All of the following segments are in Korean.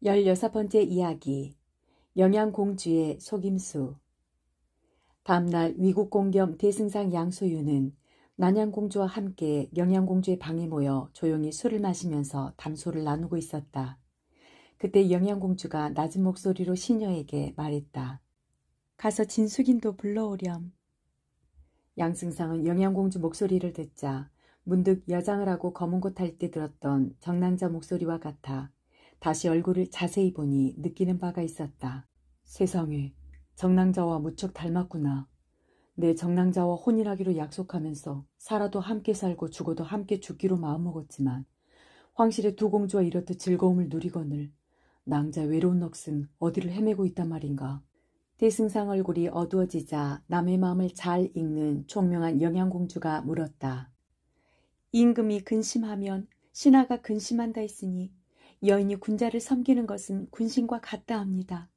16번째 이야기. 영양공주의 속임수. 다음날 위국공경 대승상 양소유는 난양공주와 함께 영양공주의 방에 모여 조용히 술을 마시면서 담소를 나누고 있었다. 그때 영양공주가 낮은 목소리로 시녀에게 말했다. 가서 진숙인도 불러오렴. 양승상은 영양공주 목소리를 듣자 문득 여장을 하고 검은 곳 할 때 들었던 정랑자 목소리와 같아 다시 얼굴을 자세히 보니 느끼는 바가 있었다. 세상에, 정랑자와 무척 닮았구나. 내 정랑자와 혼인하기로 약속하면서 살아도 함께 살고 죽어도 함께 죽기로 마음먹었지만 황실의 두 공주와 이렇듯 즐거움을 누리거늘 낭자 외로운 넋은 어디를 헤매고 있단 말인가. 대승상 얼굴이 어두워지자 남의 마음을 잘 읽는 총명한 영양공주가 물었다. 임금이 근심하면 신하가 근심한다 했으니 여인이 군자를 섬기는 것은 군신과 같다 합니다.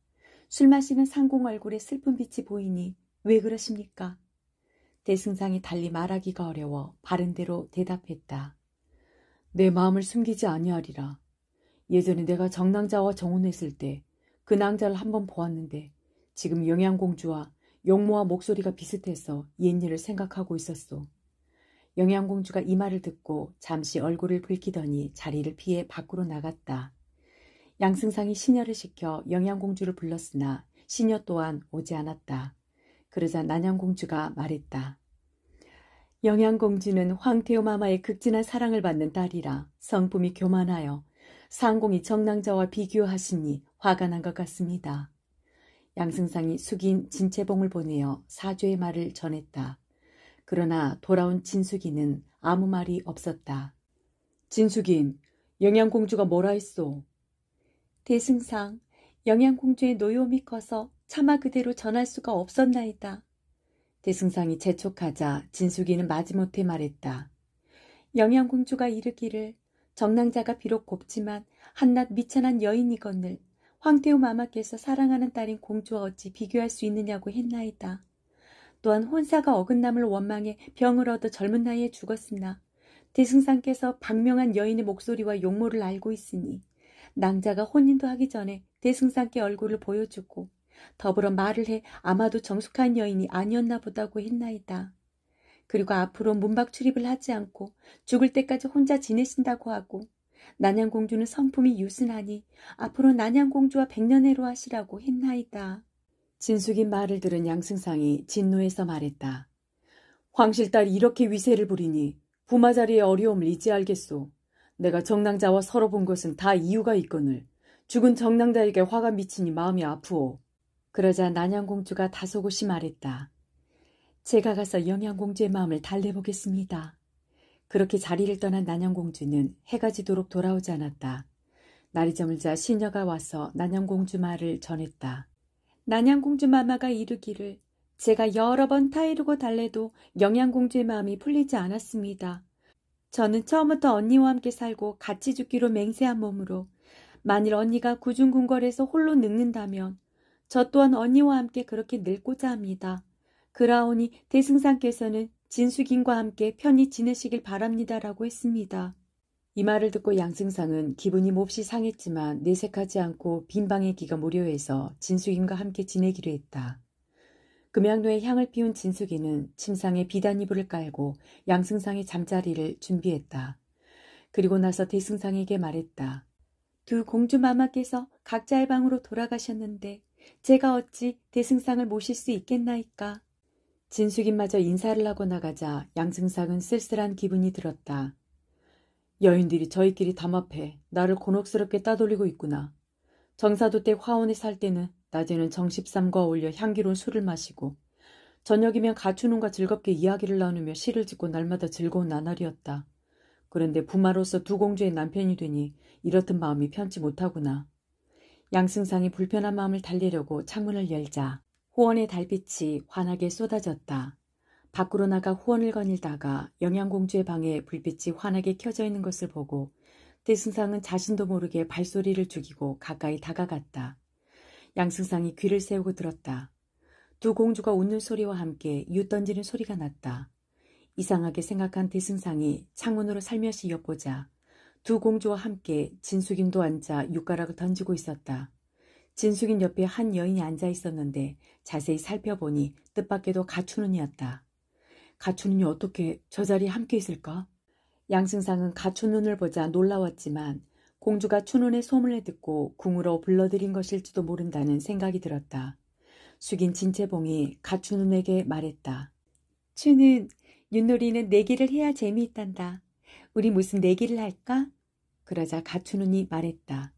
술 마시는 상공 얼굴에 슬픈 빛이 보이니 왜 그러십니까? 대승상이 달리 말하기가 어려워 바른 대로 대답했다. 내 마음을 숨기지 아니하리라. 예전에 내가 정낭자와 정혼했을 때 그 낭자를 한번 보았는데 지금 영양공주와 용모와 목소리가 비슷해서 옛일을 생각하고 있었소. 영양공주가 이 말을 듣고 잠시 얼굴을 붉히더니 자리를 피해 밖으로 나갔다. 양승상이 시녀를 시켜 영양공주를 불렀으나 시녀 또한 오지 않았다. 그러자 난양공주가 말했다. 영양공주는 황태호 마마의 극진한 사랑을 받는 딸이라 성품이 교만하여 상공이 정낭자와 비교하시니 화가 난 것 같습니다. 양승상이 숙인 진채봉을 보내어 사죄의 말을 전했다. 그러나 돌아온 진숙이는 아무 말이 없었다. 진숙인, 영양공주가 뭐라 했소? 대승상, 영양공주의 노여움이 커서 차마 그대로 전할 수가 없었나이다. 대승상이 재촉하자 진숙이는 마지못해 말했다. 영양공주가 이르기를 정낭자가 비록 곱지만 한낱 미천한 여인이거늘 황태우 마마께서 사랑하는 딸인 공주와 어찌 비교할 수 있느냐고 했나이다. 또한 혼사가 어긋남을 원망해 병을 얻어 젊은 나이에 죽었으나 대승상께서 박명한 여인의 목소리와 용모를 알고 있으니 낭자가 혼인도 하기 전에 대승상께 얼굴을 보여주고 더불어 말을 해 아마도 정숙한 여인이 아니었나 보다고 했나이다. 그리고 앞으로 문박 출입을 하지 않고 죽을 때까지 혼자 지내신다고 하고 난양공주는 성품이 유순하니 앞으로 난양공주와 백년해로 하시라고 했나이다. 진숙인 말을 들은 양승상이 진노해서 말했다. 황실딸이 이렇게 위세를 부리니 부마 자리의 어려움을 이제 알겠소. 내가 정낭자와 서러 본 것은 다 이유가 있거늘 죽은 정낭자에게 화가 미치니 마음이 아프오. 그러자 난양공주가 다소곳이 말했다. 제가 가서 영양공주의 마음을 달래보겠습니다. 그렇게 자리를 떠난 난양공주는 해가 지도록 돌아오지 않았다. 날이 저물자 시녀가 와서 난양공주 말을 전했다. 난양공주 마마가 이르기를 제가 여러 번 타이르고 달래도 영양공주의 마음이 풀리지 않았습니다. 저는 처음부터 언니와 함께 살고 같이 죽기로 맹세한 몸으로 만일 언니가 구중궁궐에서 홀로 늙는다면 저 또한 언니와 함께 그렇게 늙고자 합니다. 그라오니 대승상께서는 진숙인과 함께 편히 지내시길 바랍니다라고 했습니다. 이 말을 듣고 양승상은 기분이 몹시 상했지만 내색하지 않고 빈방의 기가 무료해서 진숙인과 함께 지내기로 했다. 금양로에 향을 피운 진숙이는 침상에 비단 이불을 깔고 양승상의 잠자리를 준비했다. 그리고 나서 대승상에게 말했다. 두 공주마마께서 각자의 방으로 돌아가셨는데 제가 어찌 대승상을 모실 수 있겠나이까. 진숙인마저 인사를 하고 나가자 양승상은 쓸쓸한 기분이 들었다. 여인들이 저희끼리 담합해 나를 곤혹스럽게 따돌리고 있구나. 정사도 때 화원에 살 때는 낮에는 정십삼과 어울려 향기로운 술을 마시고 저녁이면 가춘혼과 즐겁게 이야기를 나누며 시를 짓고 날마다 즐거운 나날이었다. 그런데 부마로서 두 공주의 남편이 되니 이렇듯 마음이 편치 못하구나. 양승상이 불편한 마음을 달래려고 창문을 열자 호원의 달빛이 환하게 쏟아졌다. 밖으로 나가 후원을 거닐다가 영양공주의 방에 불빛이 환하게 켜져 있는 것을 보고 대승상은 자신도 모르게 발소리를 죽이고 가까이 다가갔다. 양승상이 귀를 세우고 들었다. 두 공주가 웃는 소리와 함께 유 던지는 소리가 났다. 이상하게 생각한 대승상이 창문으로 살며시 엿보자 두 공주와 함께 진숙인도 앉아 육가락을 던지고 있었다. 진숙인 옆에 한 여인이 앉아 있었는데 자세히 살펴보니 뜻밖에도 가춘은이었다. 가춘은이 어떻게 저 자리에 함께 있을까? 양승상은 가춘은을 보자 놀라웠지만 공주가 춘은의 소문을 듣고 궁으로 불러들인 것일지도 모른다는 생각이 들었다. 숙인 진채봉이 가춘은에게 말했다. 춘은, 윷놀이는 내기를 해야 재미있단다. 우리 무슨 내기를 할까? 그러자 가춘은이 말했다.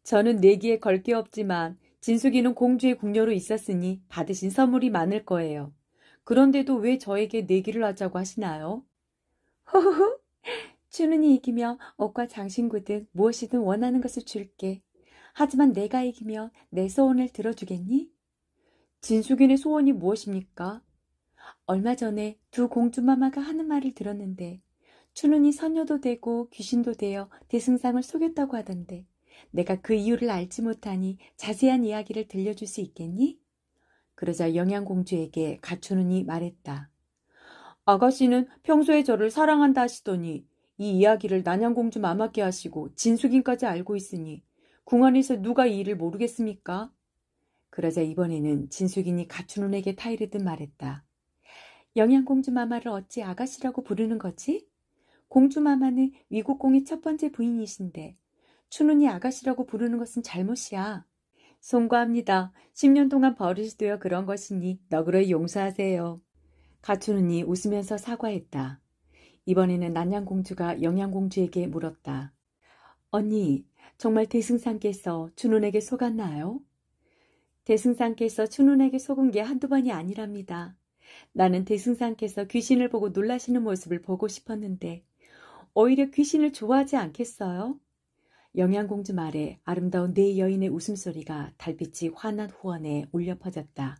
저는 내기에 걸 게 없지만 진숙이는 공주의 궁녀로 있었으니 받으신 선물이 많을 거예요. 그런데도 왜 저에게 내기를 하자고 하시나요? 호호호! 춘은이 이기며 옷과 장신구 등 무엇이든 원하는 것을 줄게. 하지만 내가 이기며 내 소원을 들어주겠니? 진숙인의 소원이 무엇입니까? 얼마 전에 두 공주마마가 하는 말을 들었는데 춘은이 선녀도 되고 귀신도 되어 대승상을 속였다고 하던데 내가 그 이유를 알지 못하니 자세한 이야기를 들려줄 수 있겠니? 그러자 영양공주에게 가춘은이 말했다. 아가씨는 평소에 저를 사랑한다 하시더니 이 이야기를 난양공주 마마께 하시고 진숙인까지 알고 있으니 궁 안에서 누가 이 일을 모르겠습니까? 그러자 이번에는 진숙인이 가춘은에게 타이르듯 말했다. 영양공주 마마를 어찌 아가씨라고 부르는 거지? 공주 마마는 위국공의 첫 번째 부인이신데 춘은이 아가씨라고 부르는 것은 잘못이야. 송구합니다. 10년 동안 버릇이 되어 그런 것이니 너그러이 용서하세요. 가춘은이 웃으면서 사과했다. 이번에는 난양공주가 영양공주에게 물었다. 언니, 정말 대승상께서 춘은에게 속았나요? 대승상께서 춘은에게 속은 게 한두 번이 아니랍니다. 나는 대승상께서 귀신을 보고 놀라시는 모습을 보고 싶었는데 오히려 귀신을 좋아하지 않겠어요? 영양공주 말에 아름다운 네 여인의 웃음소리가 달빛이 환한 후원에 울려 퍼졌다.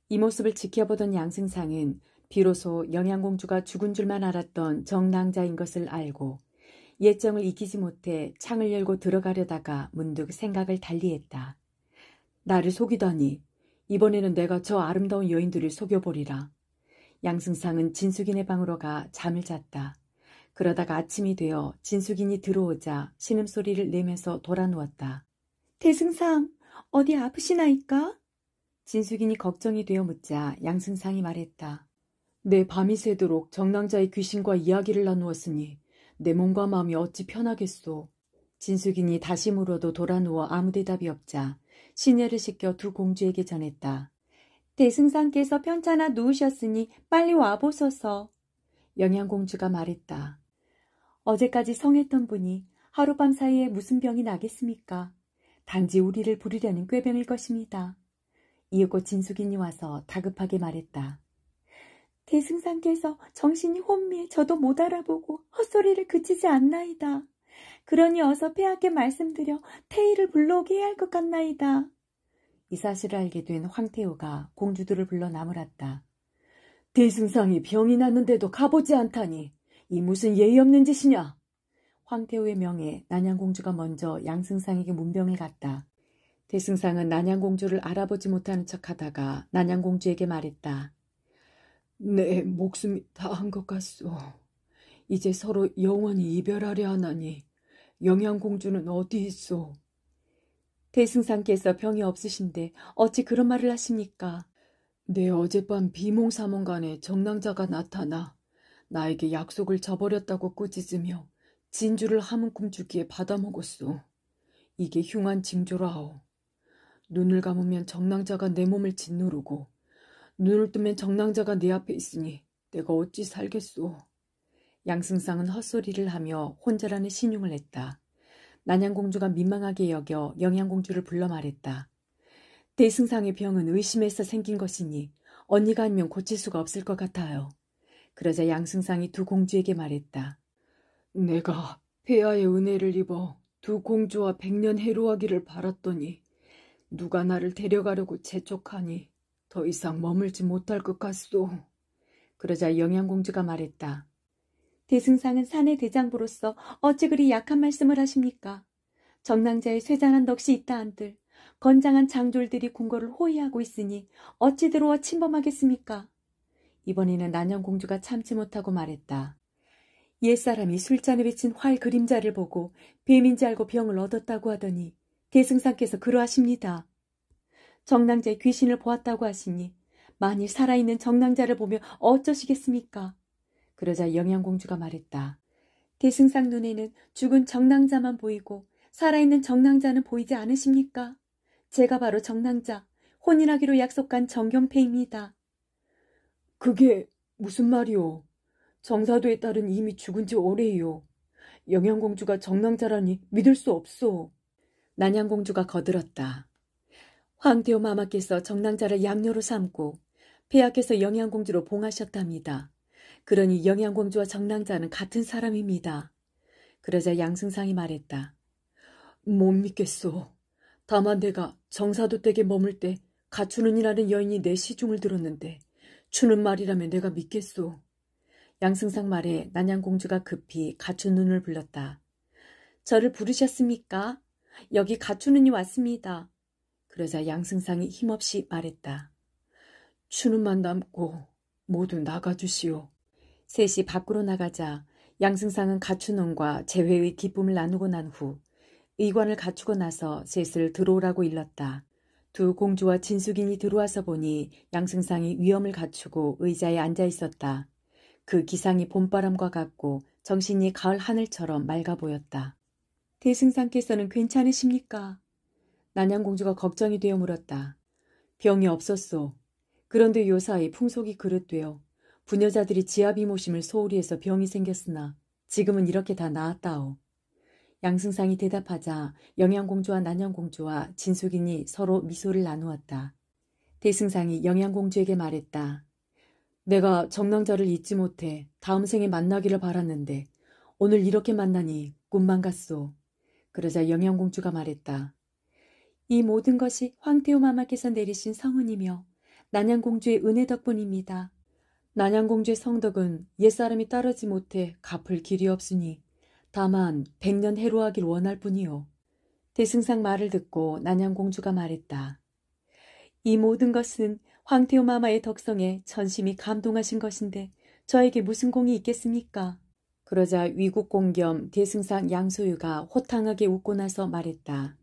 이 모습을 지켜보던 양승상은 비로소 영양공주가 죽은 줄만 알았던 정낭자인 것을 알고 예정을 익히지 못해 창을 열고 들어가려다가 문득 생각을 달리했다. 나를 속이다니. 이번에는 내가 저 아름다운 여인들을 속여보리라. 양승상은 진숙인의 방으로 가 잠을 잤다. 그러다가 아침이 되어 진숙인이 들어오자 신음소리를 내면서 돌아누웠다. 대승상, 어디 아프시나이까? 진숙인이 걱정이 되어 묻자 양승상이 말했다. 내 밤이 새도록 정낭자의 귀신과 이야기를 나누었으니 내 몸과 마음이 어찌 편하겠소. 진숙인이 다시 물어도 돌아누워 아무 대답이 없자 시녀를 시켜 두 공주에게 전했다. 대승상께서 편찮아 누우셨으니 빨리 와보소서. 영양공주가 말했다. 어제까지 성했던 분이 하룻밤 사이에 무슨 병이 나겠습니까? 단지 우리를 부르려는 꾀병일 것입니다. 이윽고 진숙인이 와서 다급하게 말했다. 대승상께서 정신이 혼미해 저도 못 알아보고 헛소리를 그치지 않나이다. 그러니 어서 폐하께 말씀드려 태희를 불러오게 해야 할 것 같나이다. 이 사실을 알게 된 황태우가 공주들을 불러 나무랐다. 대승상이 병이 났는데도 가보지 않다니 이 무슨 예의 없는 짓이냐. 황태우의 명에 난양공주가 먼저 양승상에게 문병을 갔다. 대승상은 난양공주를 알아보지 못하는 척하다가 난양공주에게 말했다. 내 목숨이 다한 것 같소. 이제 서로 영원히 이별하려 하나니 영양공주는 어디 있소? 대승상께서 병이 없으신데 어찌 그런 말을 하십니까? 내 어젯밤 비몽사몽간에 정낭자가 나타나 나에게 약속을 저버렸다고 꾸짖으며 진주를 한 움큼 주기에 받아먹었소. 이게 흉한 징조라오. 눈을 감으면 정낭자가 내 몸을 짓누르고 눈을 뜨면 정낭자가 내 앞에 있으니 내가 어찌 살겠소. 양승상은 헛소리를 하며 혼자라는 신용을 했다. 난양공주가 민망하게 여겨 영양공주를 불러 말했다. 대승상의 병은 의심해서 생긴 것이니 언니가 아니면 고칠 수가 없을 것 같아요. 그러자 양승상이 두 공주에게 말했다. 내가 폐하의 은혜를 입어 두 공주와 100년 해로하기를 바랐더니 누가 나를 데려가려고 재촉하니 더 이상 머물지 못할 것 같소. 그러자 영양공주가 말했다. 대승상은 사내 대장부로서 어찌 그리 약한 말씀을 하십니까? 정낭자의 쇠잔한 넋이 있다 한들 건장한 장졸들이 궁궐을 호위하고 있으니 어찌 들어와 침범하겠습니까? 이번에는 난양공주가 참지 못하고 말했다. 옛사람이 술잔에 비친 활 그림자를 보고 뱀인지 알고 병을 얻었다고 하더니 대승상께서 그러하십니다. 정랑자의 귀신을 보았다고 하시니 만일 살아있는 정랑자를 보며 어쩌시겠습니까? 그러자 영양공주가 말했다. 대승상 눈에는 죽은 정랑자만 보이고 살아있는 정랑자는 보이지 않으십니까? 제가 바로 정랑자, 혼인하기로 약속한 정경패입니다. 그게 무슨 말이오? 정사도의 딸은 이미 죽은 지 오래이오. 영양공주가 정랑자라니 믿을 수 없소. 난양공주가 거들었다. 황태호 마마께서 정랑자를 양녀로 삼고 폐하께서 영양공주로 봉하셨답니다. 그러니 영양공주와 정랑자는 같은 사람입니다. 그러자 양승상이 말했다. 못 믿겠소. 다만 내가 정사도 댁에 머물 때 가춘은이라는 여인이 내 시중을 들었는데 추는 말이라면 내가 믿겠소. 양승상 말에 난양공주가 급히 가춘은을 불렀다. 저를 부르셨습니까? 여기 가춘은이 왔습니다. 그러자 양승상이 힘없이 말했다. 추는만 남고 모두 나가주시오. 셋이 밖으로 나가자 양승상은 가춘은과 재회의 기쁨을 나누고 난 후 의관을 갖추고 나서 셋을 들어오라고 일렀다. 두 공주와 진숙인이 들어와서 보니 양승상이 위엄을 갖추고 의자에 앉아 있었다. 그 기상이 봄바람과 같고 정신이 가을 하늘처럼 맑아 보였다. 대승상께서는 괜찮으십니까? 난양공주가 걱정이 되어 물었다. 병이 없었소. 그런데 요사이 풍속이 그릇되어 부녀자들이 지아비 모심을 소홀히 해서 병이 생겼으나 지금은 이렇게 다 나았다오. 양승상이 대답하자 영양공주와 난양공주와 진숙인이 서로 미소를 나누었다. 대승상이 영양공주에게 말했다. 내가 정랑자를 잊지 못해 다음 생에 만나기를 바랐는데 오늘 이렇게 만나니 꿈만 같소. 그러자 영양공주가 말했다. 이 모든 것이 황태호 마마께서 내리신 성은이며 난양공주의 은혜 덕분입니다. 난양공주의 성덕은 옛사람이 따르지 못해 갚을 길이 없으니 다만 100년 해로하길 원할 뿐이요. 대승상 말을 듣고 난양공주가 말했다. 이 모든 것은 황태호 마마의 덕성에 전심이 감동하신 것인데 저에게 무슨 공이 있겠습니까? 그러자 위국공 겸 대승상 양소유가 호탕하게 웃고 나서 말했다.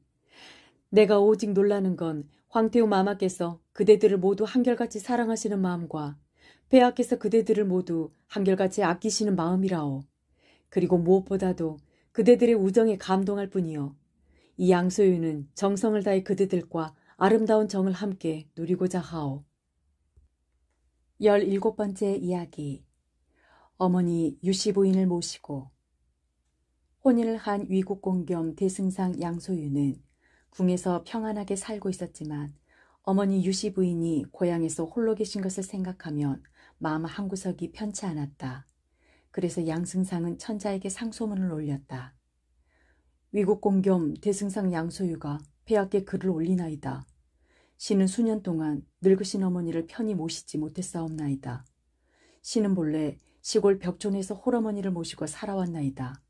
내가 오직 놀라는 건 황태호 마마께서 그대들을 모두 한결같이 사랑하시는 마음과 폐하께서 그대들을 모두 한결같이 아끼시는 마음이라오. 그리고 무엇보다도 그대들의 우정에 감동할 뿐이요. 이 양소유는 정성을 다해 그대들과 아름다운 정을 함께 누리고자 하오. 17번째 이야기. 어머니 유씨 부인을 모시고. 혼인을 한 위국공 겸 대승상 양소유는 궁에서 평안하게 살고 있었지만 어머니 유씨 부인이 고향에서 홀로 계신 것을 생각하면 마음 한구석이 편치 않았다. 그래서 양승상은 천자에게 상소문을 올렸다. 위국공 겸 대승상 양소유가 폐하께 글을 올리나이다. 신은 수년 동안 늙으신 어머니를 편히 모시지 못했사옵나이다. 신은 본래 시골 벽촌에서 홀어머니를 모시고 살아왔나이다.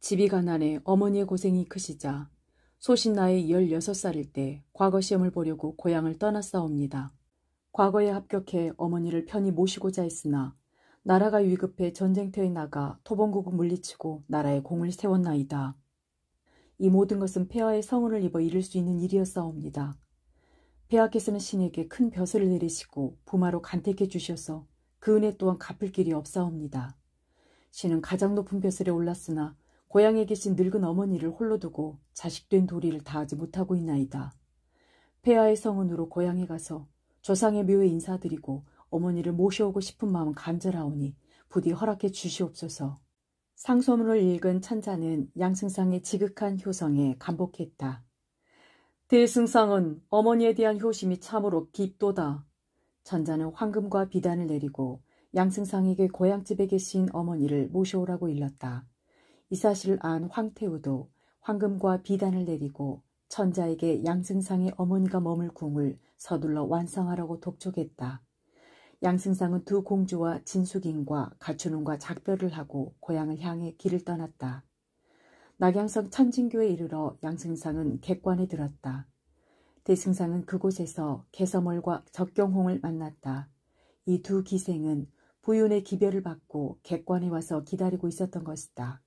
집이 가난해 어머니의 고생이 크시자 소신 나이 16살일 때 과거 시험을 보려고 고향을 떠났사옵니다. 과거에 합격해 어머니를 편히 모시고자 했으나 나라가 위급해 전쟁터에 나가 토봉국을 물리치고 나라에 공을 세웠나이다. 이 모든 것은 폐하의 성운을 입어 이룰 수 있는 일이었사옵니다. 폐하께서는 신에게 큰 벼슬을 내리시고 부마로 간택해 주셔서 그 은혜 또한 갚을 길이 없사옵니다. 신은 가장 높은 벼슬에 올랐으나 고향에 계신 늙은 어머니를 홀로 두고 자식된 도리를 다하지 못하고 있나이다. 폐하의 성운으로 고향에 가서 조상의 묘에 인사드리고 어머니를 모셔오고 싶은 마음은 간절하오니 부디 허락해 주시옵소서. 상소문을 읽은 천자는 양승상의 지극한 효성에 감복했다. 대승상은 어머니에 대한 효심이 참으로 깊도다. 천자는 황금과 비단을 내리고 양승상에게 고향집에 계신 어머니를 모셔오라고 일렀다. 이 사실을 안 황태우도 황금과 비단을 내리고 천자에게 양승상의 어머니가 머물 궁을 서둘러 완성하라고 독촉했다. 양승상은 두 공주와 진숙인과 가춘운과 작별을 하고 고향을 향해 길을 떠났다. 낙양성 천진교에 이르러 양승상은 객관에 들었다. 대승상은 그곳에서 개서멀과 적경홍을 만났다. 이 두 기생은 부윤의 기별을 받고 객관에 와서 기다리고 있었던 것이다.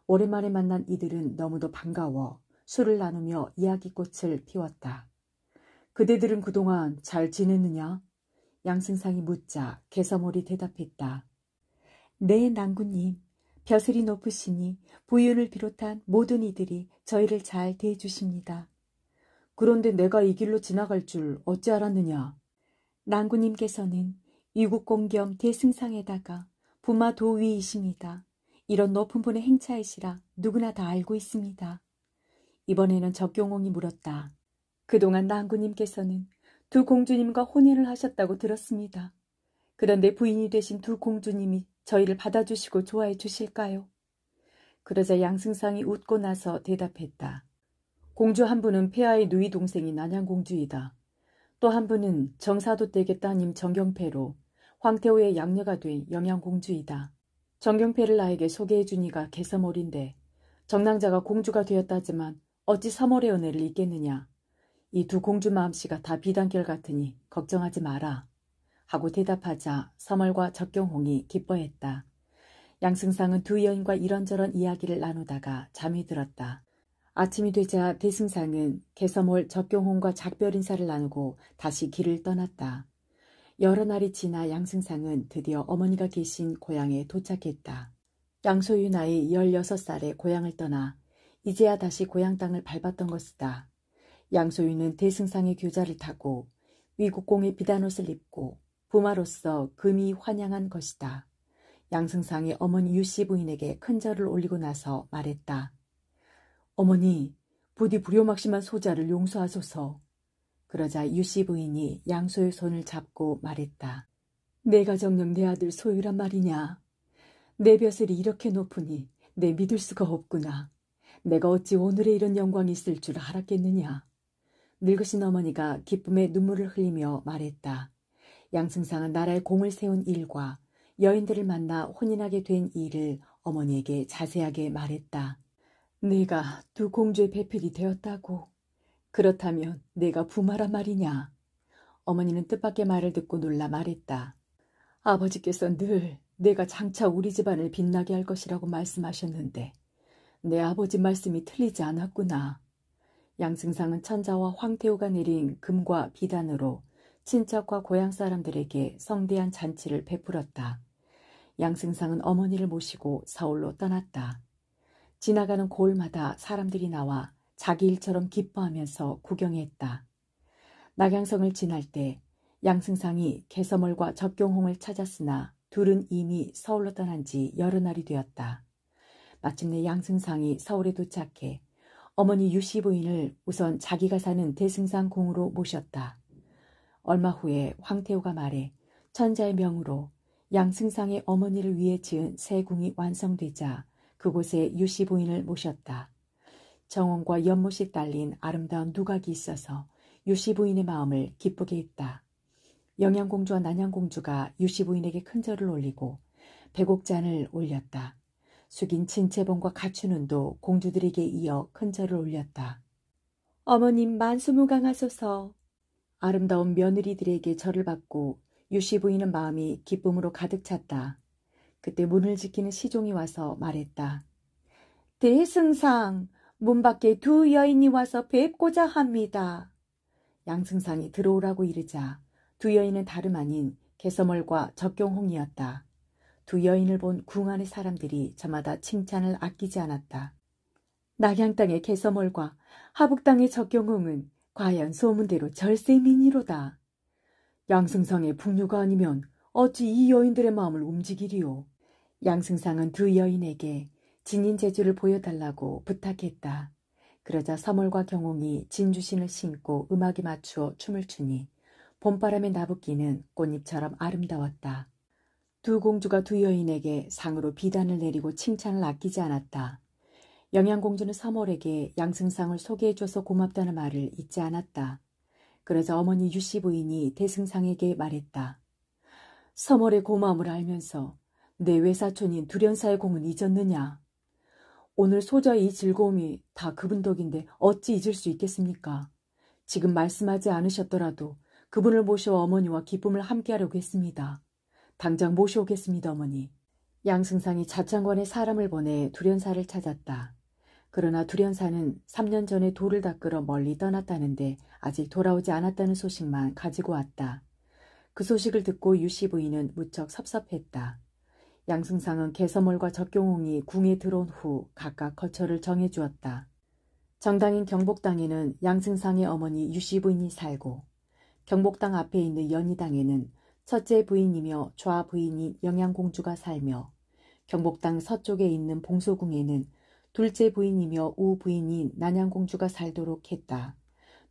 오랜만에 만난 이들은 너무도 반가워 술을 나누며 이야기꽃을 피웠다. 그대들은 그동안 잘 지냈느냐? 양승상이 묻자 개서몰이 대답했다. 네, 낭구님. 벼슬이 높으시니 부윤을 비롯한 모든 이들이 저희를 잘 대해주십니다. 그런데 내가 이 길로 지나갈 줄 어찌 알았느냐? 낭구님께서는 위국공 겸 대승상에다가 부마 도위이십니다. 이런 높은 분의 행차이시라 누구나 다 알고 있습니다. 이번에는 적경홍이 물었다. 그동안 낭구님께서는 두 공주님과 혼인을 하셨다고 들었습니다. 그런데 부인이 되신 두 공주님이 저희를 받아주시고 좋아해 주실까요? 그러자 양승상이 웃고 나서 대답했다. 공주 한 분은 폐하의 누이 동생이 난양공주이다. 또 한 분은 정사도 댁의 따님 정경패로 황태호의 양녀가 된 영양공주이다. 정경패를 나에게 소개해 주니가 개서몰인데 정낭자가 공주가 되었다지만 어찌 서몰의 은혜를 잊겠느냐. 이 두 공주 마음씨가 다 비단결 같으니 걱정하지 마라. 하고 대답하자 서멀과 적경홍이 기뻐했다. 양승상은 두 여인과 이런저런 이야기를 나누다가 잠이 들었다. 아침이 되자 대승상은 개서몰 적경홍과 작별 인사를 나누고 다시 길을 떠났다. 여러 날이 지나 양승상은 드디어 어머니가 계신 고향에 도착했다. 양소유 나이 16살에 고향을 떠나 이제야 다시 고향 땅을 밟았던 것이다. 양소유는 대승상의 교자를 타고 위국공의 비단옷을 입고 부마로서 금이 환영한 것이다. 양승상이 어머니 유씨 부인에게 큰 절을 올리고 나서 말했다. 어머니, 부디 불효막심한 소자를 용서하소서. 그러자 유씨 부인이 양소유 손을 잡고 말했다. 내가 정녕 내 아들 소유란 말이냐. 내 벼슬이 이렇게 높으니 내 믿을 수가 없구나. 내가 어찌 오늘의 이런 영광이 있을 줄 알았겠느냐. 늙으신 어머니가 기쁨의 눈물을 흘리며 말했다. 양승상은 나라에 공을 세운 일과 여인들을 만나 혼인하게 된 일을 어머니에게 자세하게 말했다. 내가 두 공주의 배필이 되었다고. 그렇다면 내가 부마란 말이냐. 어머니는 뜻밖의 말을 듣고 놀라 말했다. 아버지께서 늘 내가 장차 우리 집안을 빛나게 할 것이라고 말씀하셨는데 내 아버지 말씀이 틀리지 않았구나. 양승상은 천자와 황태호가 내린 금과 비단으로 친척과 고향 사람들에게 성대한 잔치를 베풀었다. 양승상은 어머니를 모시고 서울로 떠났다. 지나가는 고을마다 사람들이 나와 자기 일처럼 기뻐하면서 구경했다. 낙양성을 지날 때 양승상이 개서몰과 적경홍을 찾았으나 둘은 이미 서울로 떠난 지 여러 날이 되었다. 마침내 양승상이 서울에 도착해 어머니 유씨 부인을 우선 자기가 사는 대승상 궁으로 모셨다. 얼마 후에 황태호가 말해 천자의 명으로 양승상의 어머니를 위해 지은 새 궁이 완성되자 그곳에 유씨 부인을 모셨다. 정원과 연못이 딸린 아름다운 누각이 있어서 유씨 부인의 마음을 기쁘게 했다. 영양공주와 난양공주가 유씨 부인에게 큰 절을 올리고 백옥잔을 올렸다. 숙인 진채봉과 가춘운도 공주들에게 이어 큰 절을 올렸다. 어머님 만수무강하소서. 아름다운 며느리들에게 절을 받고 유씨 부인은 마음이 기쁨으로 가득 찼다. 그때 문을 지키는 시종이 와서 말했다. 대승상, 문 밖에 두 여인이 와서 뵙고자 합니다. 양승상이 들어오라고 이르자 두 여인은 다름 아닌 개서멀과 적경홍이었다. 두 여인을 본 궁 안의 사람들이 저마다 칭찬을 아끼지 않았다. 낙양 땅의 개서멀과 하북 땅의 적경홍은 과연 소문대로 절세민이로다. 양승상의 풍류가 아니면 어찌 이 여인들의 마음을 움직이리요. 양승상은 두 여인에게 진인 재주를 보여달라고 부탁했다. 그러자 서멀과 경홍이 진주신을 신고 음악에 맞추어 춤을 추니 봄바람에 나붓기는 꽃잎처럼 아름다웠다. 두 공주가 두 여인에게 상으로 비단을 내리고 칭찬을 아끼지 않았다. 영양공주는 서멀에게 양승상을 소개해줘서 고맙다는 말을 잊지 않았다. 그러자 어머니 유씨 부인이 대승상에게 말했다. 서멀의 고마움을 알면서 내 외사촌인 두련사의 공은 잊었느냐. 오늘 소자의 이 즐거움이 다 그분 덕인데 어찌 잊을 수 있겠습니까? 지금 말씀하지 않으셨더라도 그분을 모셔 어머니와 기쁨을 함께하려고 했습니다. 당장 모셔오겠습니다, 어머니. 양승상이 자창관에 사람을 보내 두련사를 찾았다. 그러나 두련사는 3년 전에 돌을 닦으러 멀리 떠났다는데 아직 돌아오지 않았다는 소식만 가지고 왔다. 그 소식을 듣고 유씨 부인은 무척 섭섭했다. 양승상은 개서몰과 적경홍이 궁에 들어온 후 각각 거처를 정해주었다. 정당인 경복당에는 양승상의 어머니 유씨 부인이 살고, 경복당 앞에 있는 연희당에는 첫째 부인이며 좌 부인인 영양공주가 살며, 경복당 서쪽에 있는 봉소궁에는 둘째 부인이며 우 부인인 난양공주가 살도록 했다.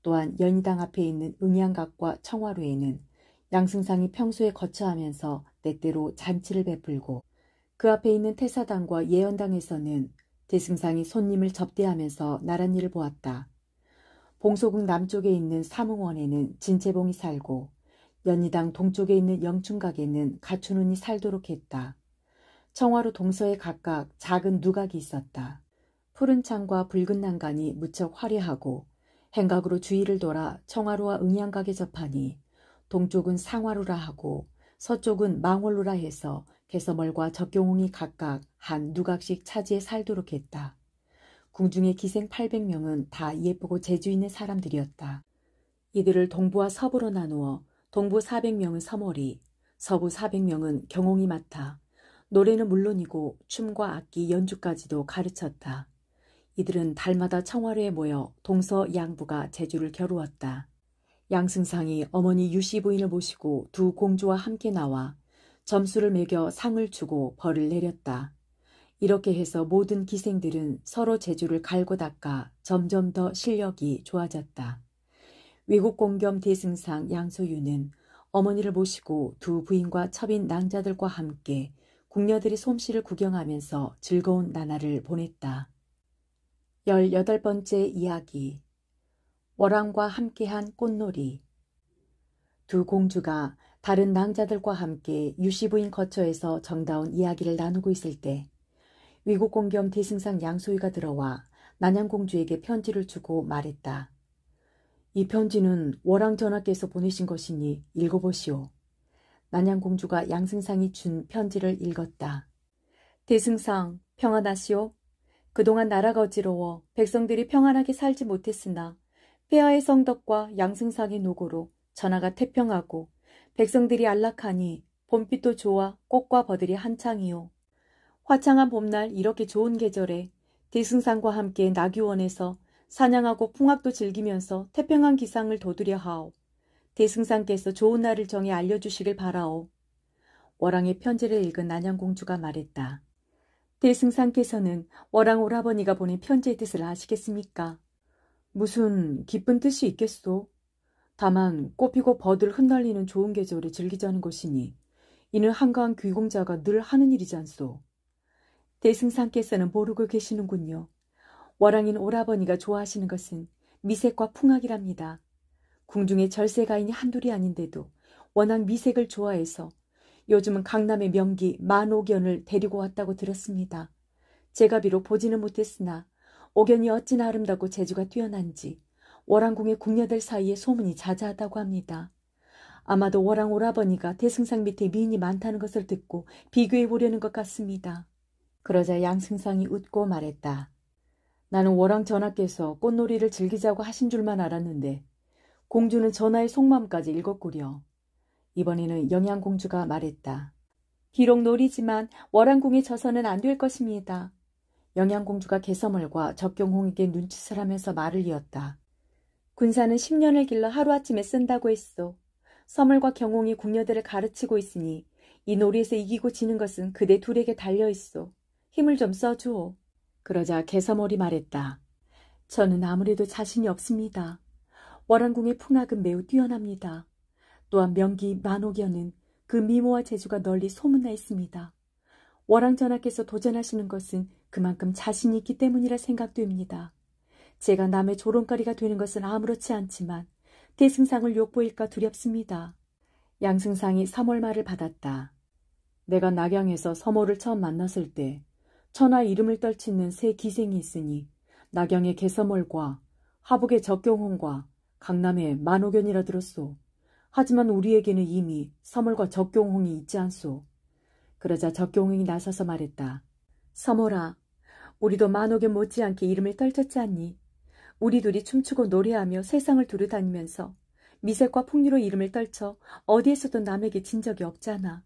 또한 연희당 앞에 있는 응양각과 청화루에는 양승상이 평소에 거처하면서 때때로 잔치를 베풀고, 그 앞에 있는 태사당과 예언당에서는 대승상이 손님을 접대하면서 나란 일을 보았다. 봉소궁 남쪽에 있는 사뭉원에는 진채봉이 살고, 연희당 동쪽에 있는 영춘각에는 가춘운이 살도록 했다. 청화루 동서에 각각 작은 누각이 있었다. 푸른 창과 붉은 난간이 무척 화려하고, 행각으로 주위를 돌아 청화루와 응양각에 접하니 동쪽은 상화루라 하고 서쪽은 망월루라 해서 개서멀과 적경홍이 각각 한 누각씩 차지해 살도록 했다. 궁중의 기생 800명은 다 예쁘고 재주 있는 사람들이었다. 이들을 동부와 서부로 나누어 동부 400명은 서몰이, 서부 400명은 경홍이 맡아 노래는 물론이고 춤과 악기 연주까지도 가르쳤다. 이들은 달마다 청화루에 모여 동서 양부가 제주를 겨루었다. 양승상이 어머니 유씨 부인을 모시고 두 공주와 함께 나와 점수를 매겨 상을 주고 벌을 내렸다. 이렇게 해서 모든 기생들은 서로 제주를 갈고 닦아 점점 더 실력이 좋아졌다. 외국공 겸 대승상 양소유는 어머니를 모시고 두 부인과 첩인 낭자들과 함께 궁녀들의 솜씨를 구경하면서 즐거운 나날을 보냈다. 18번째 이야기. 월왕과 함께한 꽃놀이. 두 공주가 다른 낭자들과 함께 유씨 부인 거처에서 정다운 이야기를 나누고 있을 때 위국공 겸 대승상 양소희가 들어와 난양공주에게 편지를 주고 말했다. 이 편지는 월왕 전하께서 보내신 것이니 읽어보시오. 난양공주가 양승상이 준 편지를 읽었다. 대승상, 평안하시오? 그동안 나라가 어지러워 백성들이 평안하게 살지 못했으나 폐하의 성덕과 양승상의 노고로 전하가 태평하고 백성들이 안락하니 봄빛도 좋아 꽃과 버들이 한창이요. 화창한 봄날 이렇게 좋은 계절에 대승상과 함께 나귀원에서 사냥하고 풍악도 즐기면서 태평한 기상을 도두려 하오. 대승상께서 좋은 날을 정해 알려주시길 바라오. 월왕의 편지를 읽은 난양공주가 말했다. 대승상께서는 월왕 오라버니가 보낸 편지의 뜻을 아시겠습니까? 무슨 기쁜 뜻이 있겠소? 다만 꽃피고 버들 흩날리는 좋은 계절에 즐기자는 것이니 이는 한가한 귀공자가 늘 하는 일이지 않소. 대승상께서는 모르고 계시는군요. 월왕인 오라버니가 좋아하시는 것은 미색과 풍악이랍니다. 궁중에 절세가인이 한둘이 아닌데도 워낙 미색을 좋아해서 요즘은 강남의 명기 만옥연을 데리고 왔다고 들었습니다. 제가 비록 보지는 못했으나 옥연이 어찌나 아름답고 재주가 뛰어난지 월왕궁의 궁녀들 사이에 소문이 자자하다고 합니다. 아마도 월왕 오라버니가 대승상 밑에 미인이 많다는 것을 듣고 비교해 보려는 것 같습니다. 그러자 양승상이 웃고 말했다. 나는 월왕 전하께서 꽃놀이를 즐기자고 하신 줄만 알았는데 공주는 전하의 속마음까지 읽었구려. 이번에는 영양공주가 말했다. 비록 놀이지만 월왕궁에 져서는 안 될 것입니다. 영양공주가 개서멀과 적경홍에게 눈짓을 하면서 말을 이었다. 군사는 10년을 길러 하루아침에 쓴다고 했소. 서물과 경홍이 궁녀들을 가르치고 있으니 이 놀이에서 이기고 지는 것은 그대 둘에게 달려있소. 힘을 좀 써주오. 그러자 개서멀이 말했다. 저는 아무래도 자신이 없습니다. 월왕궁의 풍악은 매우 뛰어납니다. 또한 명기 만옥연은 그 미모와 재주가 널리 소문나 있습니다. 월왕 전하께서 도전하시는 것은 그만큼 자신이 있기 때문이라 생각됩니다. 제가 남의 조롱거리가 되는 것은 아무렇지 않지만 대승상을 욕보일까 두렵습니다. 양승상이 서몰 말을 받았다. 내가 낙양에서 서몰을 처음 만났을 때 천하 이름을 떨치는 세 기생이 있으니 낙양의 개서몰과 하북의 적경홍과 강남의 만옥연이라 들었소. 하지만 우리에게는 이미 서몰과 적경홍이 있지 않소. 그러자 적경홍이 나서서 말했다. 서몰아, 우리도 만옥에 못지않게 이름을 떨쳤지 않니? 우리 둘이 춤추고 노래하며 세상을 두루다니면서 미색과 풍류로 이름을 떨쳐 어디에서도 남에게 진 적이 없잖아.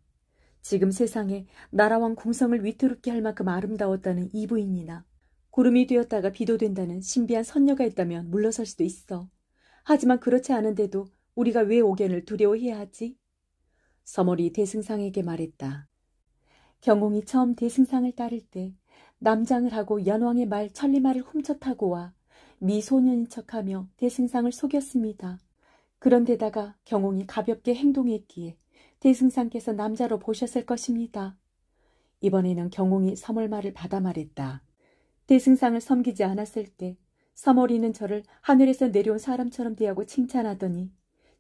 지금 세상에 나라왕 궁성을 위태롭게 할 만큼 아름다웠다는 이 부인이나 구름이 되었다가 비도 된다는 신비한 선녀가 있다면 물러설 수도 있어. 하지만 그렇지 않은데도 우리가 왜 옥연을 두려워해야 하지? 서몰이 대승상에게 말했다. 경홍이 처음 대승상을 따를 때 남장을 하고 연왕의 말 천리말을 훔쳐 타고 와 미소년인 척하며 대승상을 속였습니다. 그런데다가 경홍이 가볍게 행동했기에 대승상께서 남자로 보셨을 것입니다. 이번에는 경홍이 서몰 말을 받아 말했다. 대승상을 섬기지 않았을 때 서몰이는 저를 하늘에서 내려온 사람처럼 대하고 칭찬하더니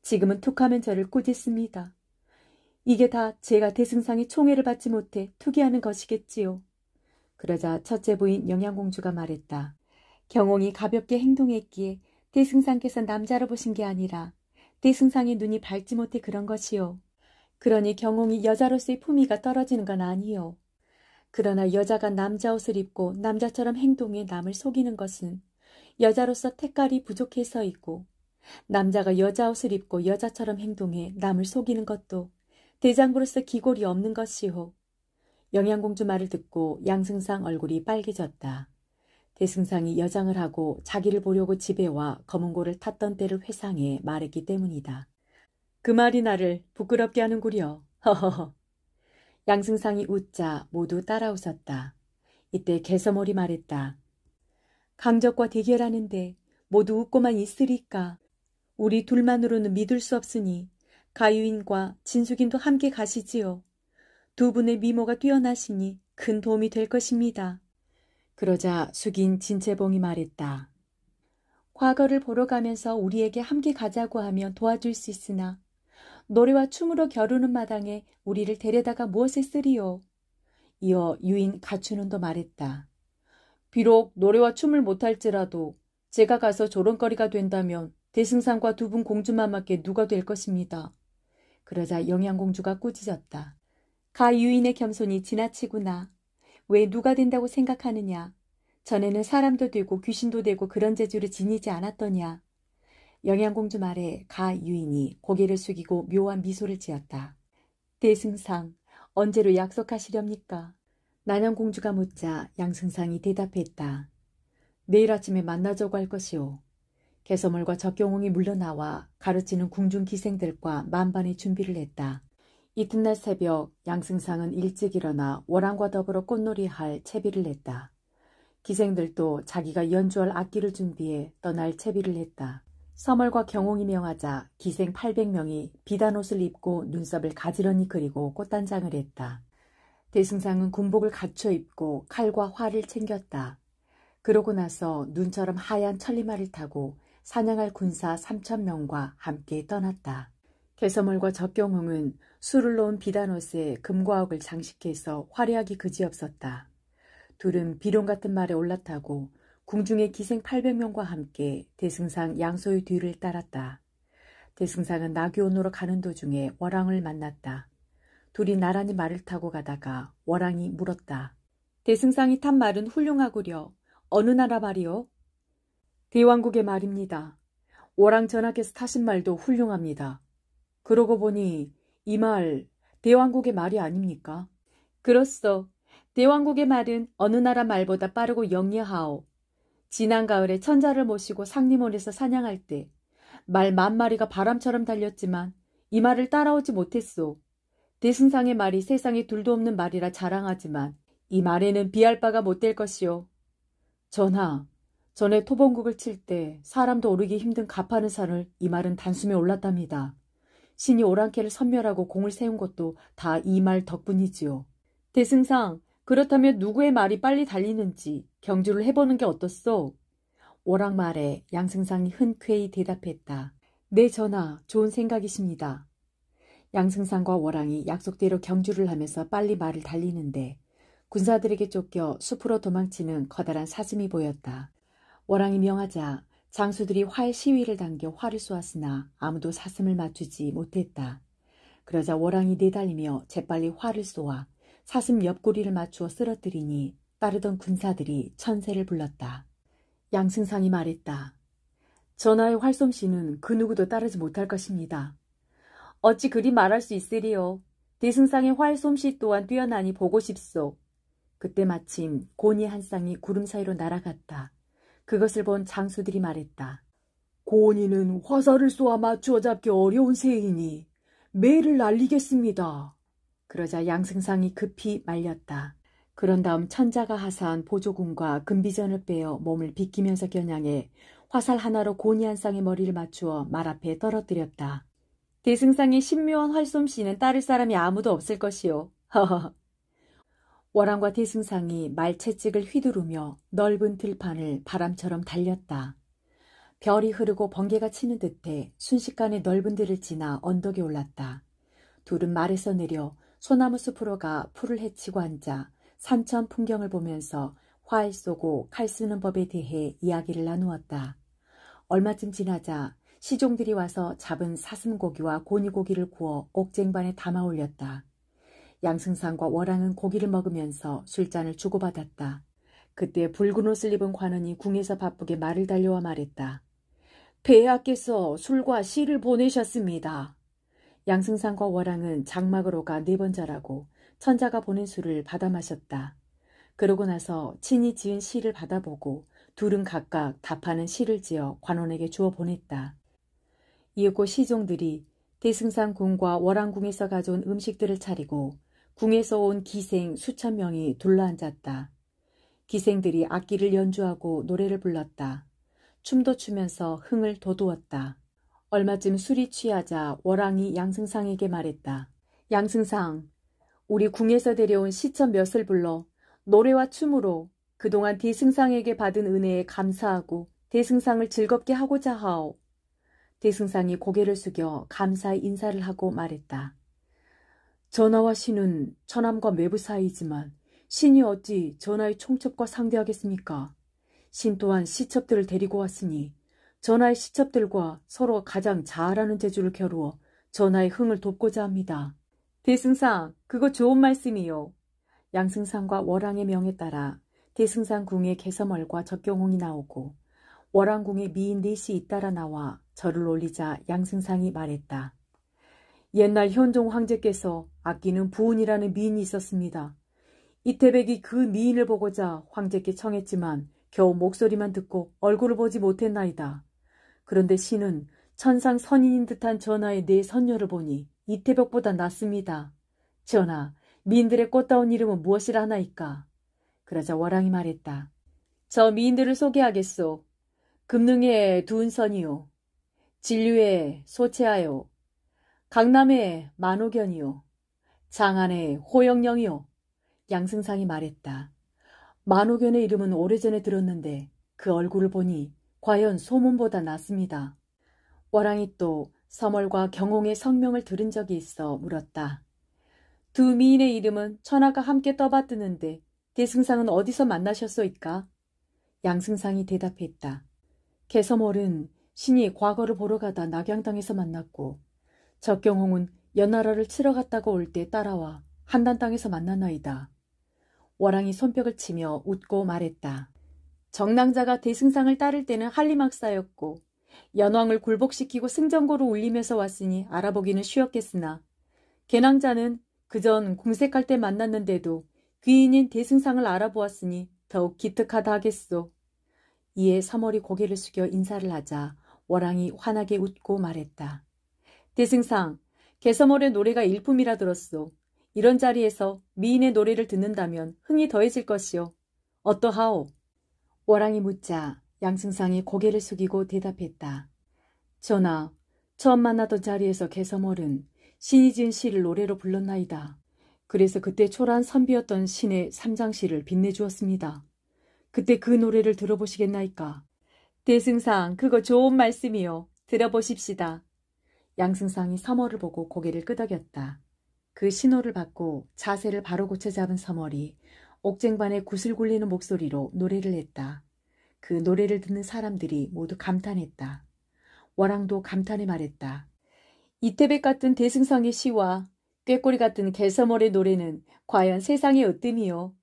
지금은 툭하면 저를 꾸짖습니다. 이게 다 제가 대승상의 총애를 받지 못해 투기하는 것이겠지요. 그러자 첫째 부인 영양공주가 말했다. 경홍이 가볍게 행동했기에 대승상께서 남자로 보신 게 아니라 대승상의 눈이 밝지 못해 그런 것이요. 그러니 경홍이 여자로서의 품위가 떨어지는 건 아니요. 그러나 여자가 남자 옷을 입고 남자처럼 행동해 남을 속이는 것은 여자로서 택깔이 부족해서이고, 남자가 여자 옷을 입고 여자처럼 행동해 남을 속이는 것도 대장부로서 기골이 없는 것이오. 영양공주 말을 듣고 양승상 얼굴이 빨개졌다. 대승상이 여장을 하고 자기를 보려고 집에 와 검은고를 탔던 때를 회상해 말했기 때문이다. 그 말이 나를 부끄럽게 하는구려. 허허허. 양승상이 웃자 모두 따라 웃었다. 이때 개서몰이 말했다. 강적과 대결하는데 모두 웃고만 있으리까. 우리 둘만으로는 믿을 수 없으니 가유인과 진숙인도 함께 가시지요. 두 분의 미모가 뛰어나시니 큰 도움이 될 것입니다. 그러자 숙인 진채봉이 말했다. 과거를 보러 가면서 우리에게 함께 가자고 하면 도와줄 수 있으나 노래와 춤으로 겨루는 마당에 우리를 데려다가 무엇에 쓰리요. 이어 유인 가춘운도 말했다. 비록 노래와 춤을 못할지라도 제가 가서 조롱거리가 된다면 대승상과 두 분 공주마마께 누가 될 것입니다. 그러자 영양공주가 꾸짖었다. 가유인의 겸손이 지나치구나. 왜 누가 된다고 생각하느냐. 전에는 사람도 되고 귀신도 되고 그런 재주를 지니지 않았더냐. 영양공주 말에 가유인이 고개를 숙이고 묘한 미소를 지었다. 대승상, 언제로 약속하시렵니까? 난양공주가 묻자 양승상이 대답했다. 내일 아침에 만나자고 할 것이오. 개서물과 적경홍이 물러나와 가르치는 궁중 기생들과 만반의 준비를 했다. 이튿날 새벽 양승상은 일찍 일어나 월왕과 더불어 꽃놀이할 채비를 했다. 기생들도 자기가 연주할 악기를 준비해 떠날 채비를 했다. 서멀과 경홍이 명하자 기생 800명이 비단옷을 입고 눈썹을 가지런히 그리고 꽃단장을 했다. 대승상은 군복을 갖춰 입고 칼과 활을 챙겼다. 그러고 나서 눈처럼 하얀 천리마를 타고 사냥할 군사 3000명과 함께 떠났다. 개서물과 적경홍은 술을 놓은 비단옷에 금과 옥을 장식해서 화려하기 그지없었다. 둘은 비룡 같은 말에 올라타고 궁중의 기생 800명과 함께 대승상 양소의 뒤를 따랐다. 대승상은 나귀온으로 가는 도중에 월왕을 만났다. 둘이 나란히 말을 타고 가다가 월왕이 물었다. 대승상이 탄 말은 훌륭하구려. 어느 나라 말이요? 대왕국의 말입니다. 월왕 전하께서 타신 말도 훌륭합니다. 그러고 보니 이 말 대왕국의 말이 아닙니까? 그렇소. 대왕국의 말은 어느 나라 말보다 빠르고 영리하오. 지난 가을에 천자를 모시고 상림원에서 사냥할 때 말 10,000마리가 바람처럼 달렸지만 이 말을 따라오지 못했소. 대승상의 말이 세상에 둘도 없는 말이라 자랑하지만 이 말에는 비할 바가 못 될 것이오. 전하, 전에 토봉국을 칠 때 사람도 오르기 힘든 가파른 산을 이 말은 단숨에 올랐답니다. 신이 오랑캐를 섬멸하고 공을 세운 것도 다 이 말 덕분이지요. 대승상, 그렇다면 누구의 말이 빨리 달리는지 경주를 해보는 게 어떻소? 오랑 말에 양승상이 흔쾌히 대답했다. 네 전하, 좋은 생각이십니다. 양승상과 월왕이 약속대로 경주를 하면서 빨리 말을 달리는데 군사들에게 쫓겨 숲으로 도망치는 커다란 사슴이 보였다. 월왕이 명하자 장수들이 활 시위를 당겨 활을 쏘았으나 아무도 사슴을 맞추지 못했다. 그러자 월왕이 내달리며 재빨리 활을 쏘아 사슴 옆구리를 맞추어 쓰러뜨리니 따르던 군사들이 천세를 불렀다. 양승상이 말했다. 전하의 활솜씨는 그 누구도 따르지 못할 것입니다. 어찌 그리 말할 수 있으리요. 대승상의 활솜씨 또한 뛰어나니 보고 싶소. 그때 마침 고니 한 쌍이 구름 사이로 날아갔다. 그것을 본 장수들이 말했다. 고니는 화살을 쏘아 맞추어 잡기 어려운 새이니 매를 날리겠습니다. 그러자 양승상이 급히 말렸다. 그런 다음 천자가 하사한 보조군과 금비전을 빼어 몸을 비키면서 겨냥해 화살 하나로 고니 한 쌍의 머리를 맞추어 말 앞에 떨어뜨렸다. 대승상의 신묘한 활솜씨는 따를 사람이 아무도 없을 것이요. 허허. 월왕과 대승상이 말채찍을 휘두르며 넓은 들판을 바람처럼 달렸다. 별이 흐르고 번개가 치는 듯해 순식간에 넓은 들을 지나 언덕에 올랐다. 둘은 말에서 내려 소나무 숲으로 가 풀을 헤치고 앉아 산천 풍경을 보면서 활 쏘고 칼 쓰는 법에 대해 이야기를 나누었다. 얼마쯤 지나자 시종들이 와서 잡은 사슴고기와 고니고기를 구워 옥쟁반에 담아 올렸다. 양승상과 월왕은 고기를 먹으면서 술잔을 주고받았다. 그때 붉은 옷을 입은 관원이 궁에서 바쁘게 말을 달려와 말했다. 폐하께서 술과 시를 보내셨습니다. 양승상과 월왕은 장막으로 가 4번 절하고 천자가 보낸 술을 받아 마셨다. 그러고 나서 친히 지은 시를 받아보고 둘은 각각 답하는 시를 지어 관원에게 주어 보냈다. 이윽고 시종들이 대승상 궁과 월왕궁에서 가져온 음식들을 차리고 궁에서 온 기생 수천 명이 둘러앉았다. 기생들이 악기를 연주하고 노래를 불렀다. 춤도 추면서 흥을 돋우었다. 얼마쯤 술이 취하자 월왕이 양승상에게 말했다. 양승상, 우리 궁에서 데려온 시천 몇을 불러 노래와 춤으로 그동안 대승상에게 받은 은혜에 감사하고 대승상을 즐겁게 하고자 하오. 대승상이 고개를 숙여 감사의 인사를 하고 말했다. 전하와 신은 천암과 매부 사이이지만 신이 어찌 전하의 총첩과 상대하겠습니까? 신 또한 시첩들을 데리고 왔으니 전하의 시첩들과 서로 가장 잘하는 재주를 겨루어 전하의 흥을 돕고자 합니다. 대승상, 그거 좋은 말씀이요. 양승상과 월왕의 명에 따라 대승상 궁에 개서멀과 적경홍이 나오고 월왕궁에 미인 4이 잇따라 나와 절을 올리자 양승상이 말했다. 옛날 현종 황제께서 아끼는 부운이라는 미인이 있었습니다. 이태백이 그 미인을 보고자 황제께 청했지만 겨우 목소리만 듣고 얼굴을 보지 못했나이다. 그런데 신은 천상 선인인 듯한 전하의 4 선녀를 보니 이태백보다 낫습니다. 전하, 미인들의 꽃다운 이름은 무엇이라 하나이까? 그러자 월왕이 말했다. 저 미인들을 소개하겠소. 금능의 두은선이요. 진류의 소채하요. 강남의 만호견이요. 장안의 호영령이요. 양승상이 말했다. 만호견의 이름은 오래전에 들었는데 그 얼굴을 보니 과연 소문보다 낫습니다. 월왕이 또 서멀과 경홍의 성명을 들은 적이 있어 물었다. 두 미인의 이름은 천하가 함께 떠받드는데 대승상은 어디서 만나셨소이까? 양승상이 대답했다. 개서멀은 신이 과거를 보러 가다 낙양당에서 만났고 적경홍은 연나라를 치러 갔다가 올 때 따라와 한단 땅에서 만났나이다. 월왕이 손뼉을 치며 웃고 말했다. 정낭자가 대승상을 따를 때는 한리막사였고 연왕을 굴복시키고 승전고로 울리면서 왔으니 알아보기는 쉬웠겠으나 개낭자는 그전 공색할 때 만났는데도 귀인인 대승상을 알아보았으니 더욱 기특하다 하겠소. 이에 서멀이 고개를 숙여 인사를 하자 월왕이 환하게 웃고 말했다. 대승상, 개서멀의 노래가 일품이라 들었소. 이런 자리에서 미인의 노래를 듣는다면 흥이 더해질 것이오. 어떠하오? 월왕이 묻자 양승상이 고개를 숙이고 대답했다. 전하, 처음 만나던 자리에서 개서멀은 신이 지은 시를 노래로 불렀나이다. 그래서 그때 초라한 선비였던 신의 삼장시를 빛내주었습니다. 그때 그 노래를 들어보시겠나이까? 대승상, 그거 좋은 말씀이요. 들어보십시다. 양승상이 서멀을 보고 고개를 끄덕였다. 그 신호를 받고 자세를 바로 고쳐 잡은 서멀이 옥쟁반의 굿을 굴리는 목소리로 노래를 했다. 그 노래를 듣는 사람들이 모두 감탄했다. 월왕도 감탄해 말했다. 이태백 같은 대승상의 시와 꾀꼬리 같은 개서몰의 노래는 과연 세상의 으뜸이요.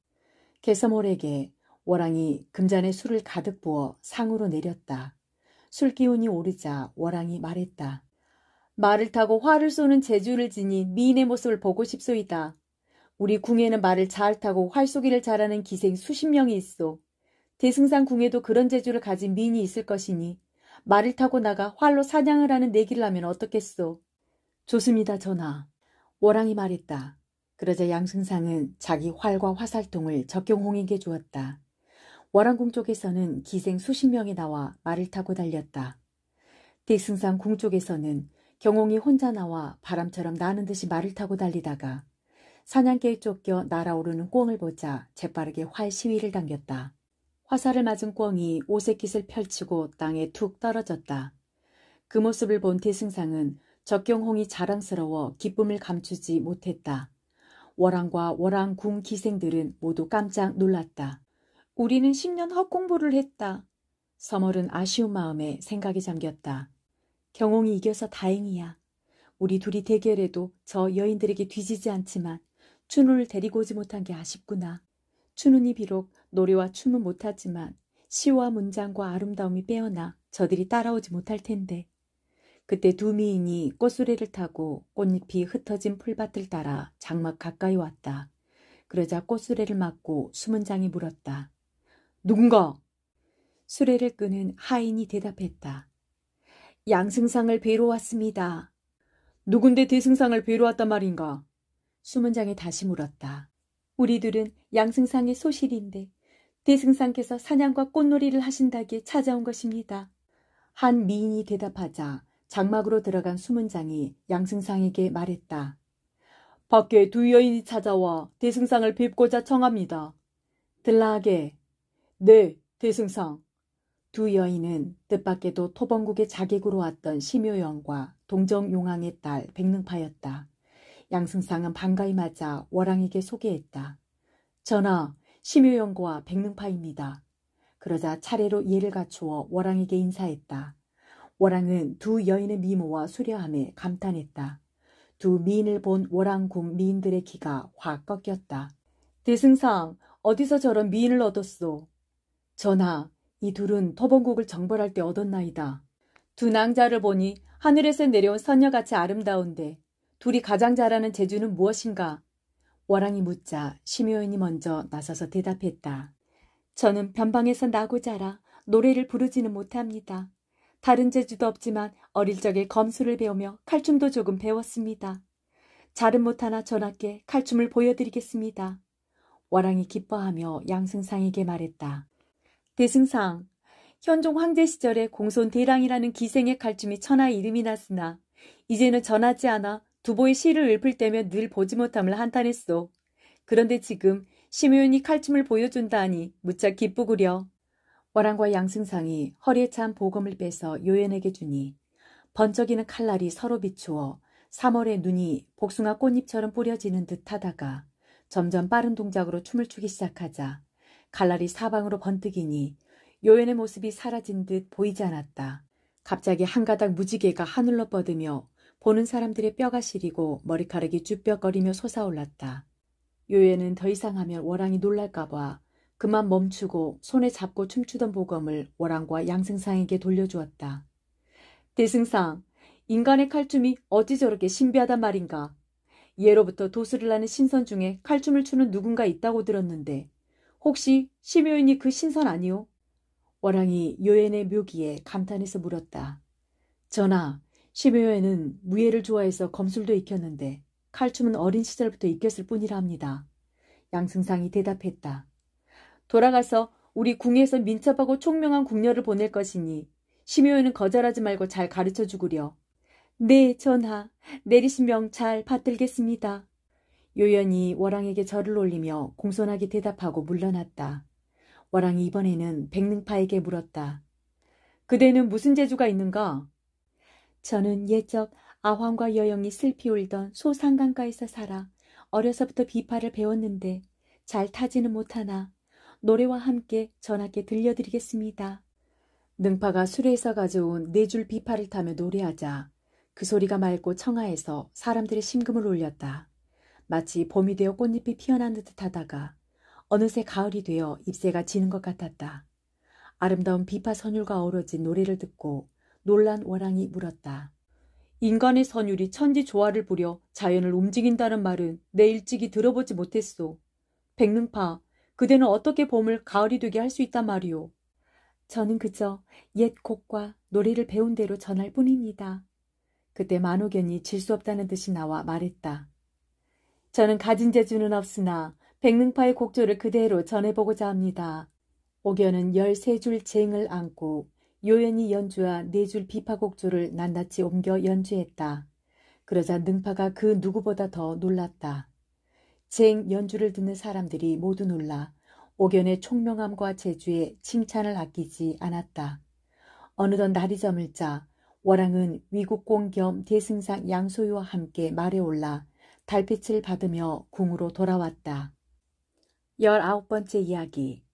개서몰에게 월왕이 금잔에 술을 가득 부어 상으로 내렸다. 술 기운이 오르자 월왕이 말했다. 말을 타고 활을 쏘는 재주를 지닌 미인의 모습을 보고 싶소이다. 우리 궁에는 말을 잘 타고 활 쏘기를 잘하는 기생 수십 명이 있어. 대승상 궁에도 그런 재주를 가진 미인이 있을 것이니 말을 타고 나가 활로 사냥을 하는 내기를 하면 어떻겠소? 좋습니다, 전하. 월왕이 말했다. 그러자 양승상은 자기 활과 화살통을 적경홍에게 주었다. 월왕궁 쪽에서는 기생 수십 명이 나와 말을 타고 달렸다. 대승상 궁 쪽에서는 경홍이 혼자 나와 바람처럼 나는 듯이 말을 타고 달리다가 사냥개에 쫓겨 날아오르는 꿩을 보자 재빠르게 활 시위를 당겼다. 화살을 맞은 꿩이 오색깃을 펼치고 땅에 툭 떨어졌다. 그 모습을 본 대승상은 적경홍이 자랑스러워 기쁨을 감추지 못했다. 월왕과 월왕궁 기생들은 모두 깜짝 놀랐다. 우리는 10년 헛공부를 했다. 서멀은 아쉬운 마음에 생각에 잠겼다. 경홍이 이겨서 다행이야. 우리 둘이 대결해도 저 여인들에게 뒤지지 않지만 춘우를 데리고 오지 못한 게 아쉽구나. 춘우니 비록 노래와 춤은 못하지만 시와 문장과 아름다움이 빼어나 저들이 따라오지 못할 텐데. 그때 두 미인이 꽃수레를 타고 꽃잎이 흩어진 풀밭을 따라 장막 가까이 왔다. 그러자 꽃수레를 막고 수문장이 물었다. 누군가? 수레를 끄는 하인이 대답했다. 양승상을 뵈러 왔습니다. 누군데 대승상을 뵈러 왔단 말인가? 수문장이 다시 물었다. 우리들은 양승상의 소실인데 대승상께서 사냥과 꽃놀이를 하신다기에 찾아온 것입니다. 한 미인이 대답하자 장막으로 들어간 수문장이 양승상에게 말했다. 밖에 두 여인이 찾아와 대승상을 뵙고자 청합니다. 들라하게. 네, 대승상. 두 여인은 뜻밖에도 토번국의 자객으로 왔던 심효영과 동정용왕의 딸 백능파였다. 양승상은 반가이 맞아 월왕에게 소개했다. 전하, 심효영과 백능파입니다. 그러자 차례로 예를 갖추어 월왕에게 인사했다. 월왕은 두 여인의 미모와 수려함에 감탄했다. 두 미인을 본 월왕궁 미인들의 기가 확 꺾였다. 대승상, 어디서 저런 미인을 얻었소? 전하, 이 둘은 토번국을 정벌할 때 얻었나이다. 두 낭자를 보니 하늘에서 내려온 선녀같이 아름다운데 둘이 가장 잘하는 재주는 무엇인가? 월왕이 묻자 심효인이 먼저 나서서 대답했다. 저는 변방에서 나고 자라 노래를 부르지는 못합니다. 다른 재주도 없지만 어릴 적에 검술을 배우며 칼춤도 조금 배웠습니다. 잘은 못하나 전하께 칼춤을 보여드리겠습니다. 월왕이 기뻐하며 양승상에게 말했다. 대승상, 현종 황제 시절에 공손 대랑이라는 기생의 칼춤이 천하의 이름이 났으나 이제는 전하지 않아 두보의 시를 읊을 때면 늘 보지 못함을 한탄했소. 그런데 지금 심효연이 칼춤을 보여준다 하니 무척 기쁘구려. 월왕과 양승상이 허리에 찬 보검을 빼서 요연에게 주니 번쩍이는 칼날이 서로 비추어 3월의 눈이 복숭아 꽃잎처럼 뿌려지는 듯 하다가 점점 빠른 동작으로 춤을 추기 시작하자 칼날이 사방으로 번뜩이니 요연의 모습이 사라진 듯 보이지 않았다. 갑자기 한 가닥 무지개가 하늘로 뻗으며 보는 사람들의 뼈가 시리고 머리카락이 쭈뼛거리며 솟아올랐다. 요연은 더 이상 하면 월왕이 놀랄까봐 그만 멈추고 손에 잡고 춤추던 보검을 월왕과 양승상에게 돌려주었다. 대승상, 인간의 칼춤이 어찌 저렇게 신비하단 말인가. 예로부터 도수를 하는 신선 중에 칼춤을 추는 누군가 있다고 들었는데 혹시 심효인이 그 신선 아니오? 월왕이 요연의 묘기에 감탄해서 물었다. 전하, 심효연은 무예를 좋아해서 검술도 익혔는데 칼춤은 어린 시절부터 익혔을 뿐이라 합니다. 양승상이 대답했다. 돌아가서 우리 궁에서 민첩하고 총명한 궁녀를 보낼 것이니 심효연은 거절하지 말고 잘 가르쳐 주구려. 네, 전하. 내리신 명 잘 받들겠습니다. 요연이 월왕에게 절을 올리며 공손하게 대답하고 물러났다. 월왕이 이번에는 백능파에게 물었다. 그대는 무슨 재주가 있는가? 저는 옛적 아황과 여영이 슬피 울던 소상강가에서 살아 어려서부터 비파를 배웠는데 잘 타지는 못하나 노래와 함께 전하께 들려드리겠습니다. 능파가 수레에서 가져온 4줄 비파를 타며 노래하자 그 소리가 맑고 청아해서 사람들의 심금을 울렸다. 마치 봄이 되어 꽃잎이 피어난 듯 하다가 어느새 가을이 되어 잎새가 지는 것 같았다. 아름다운 비파 선율과 어우러진 노래를 듣고 놀란 월왕이 물었다. 인간의 선율이 천지 조화를 부려 자연을 움직인다는 말은 내 일찍이 들어보지 못했소. 백능파, 그대는 어떻게 봄을 가을이 되게 할 수 있단 말이오? 저는 그저 옛 곡과 노래를 배운 대로 전할 뿐입니다. 그때 만옥연이 질 수 없다는 듯이 나와 말했다. 저는 가진 재주는 없으나 백능파의 곡조를 그대로 전해보고자 합니다. 옥연은 13줄 쟁을 안고 요연히 연주한 4줄 비파곡조를 낱낱이 옮겨 연주했다. 그러자 능파가 그 누구보다 더 놀랐다. 쟁 연주를 듣는 사람들이 모두 놀라 옥연의 총명함과 재주에 칭찬을 아끼지 않았다. 어느덧 날이 저물자 월왕은 위국공 겸 대승상 양소유와 함께 말에 올라 달빛을 받으며 궁으로 돌아왔다. 19번째 이야기.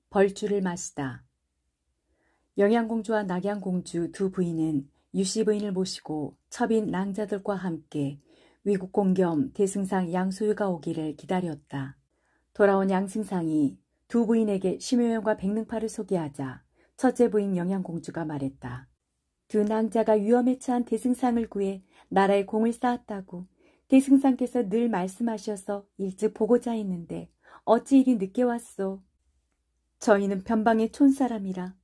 벌주를 마시다. 영양공주와 낙양공주 두 부인은 유씨 부인을 모시고 첩인 낭자들과 함께 위국공 겸 대승상 양소유가 오기를 기다렸다. 돌아온 양승상이 두 부인에게 심효연과 백능파를 소개하자 첫째 부인 영양공주가 말했다. 두 낭자가 위험에 처한 대승상을 구해 나라에 공을 쌓았다고 대승상께서 늘 말씀하셔서 일찍 보고자 했는데 어찌 이리 늦게 왔소. 저희는 변방의 촌사람이라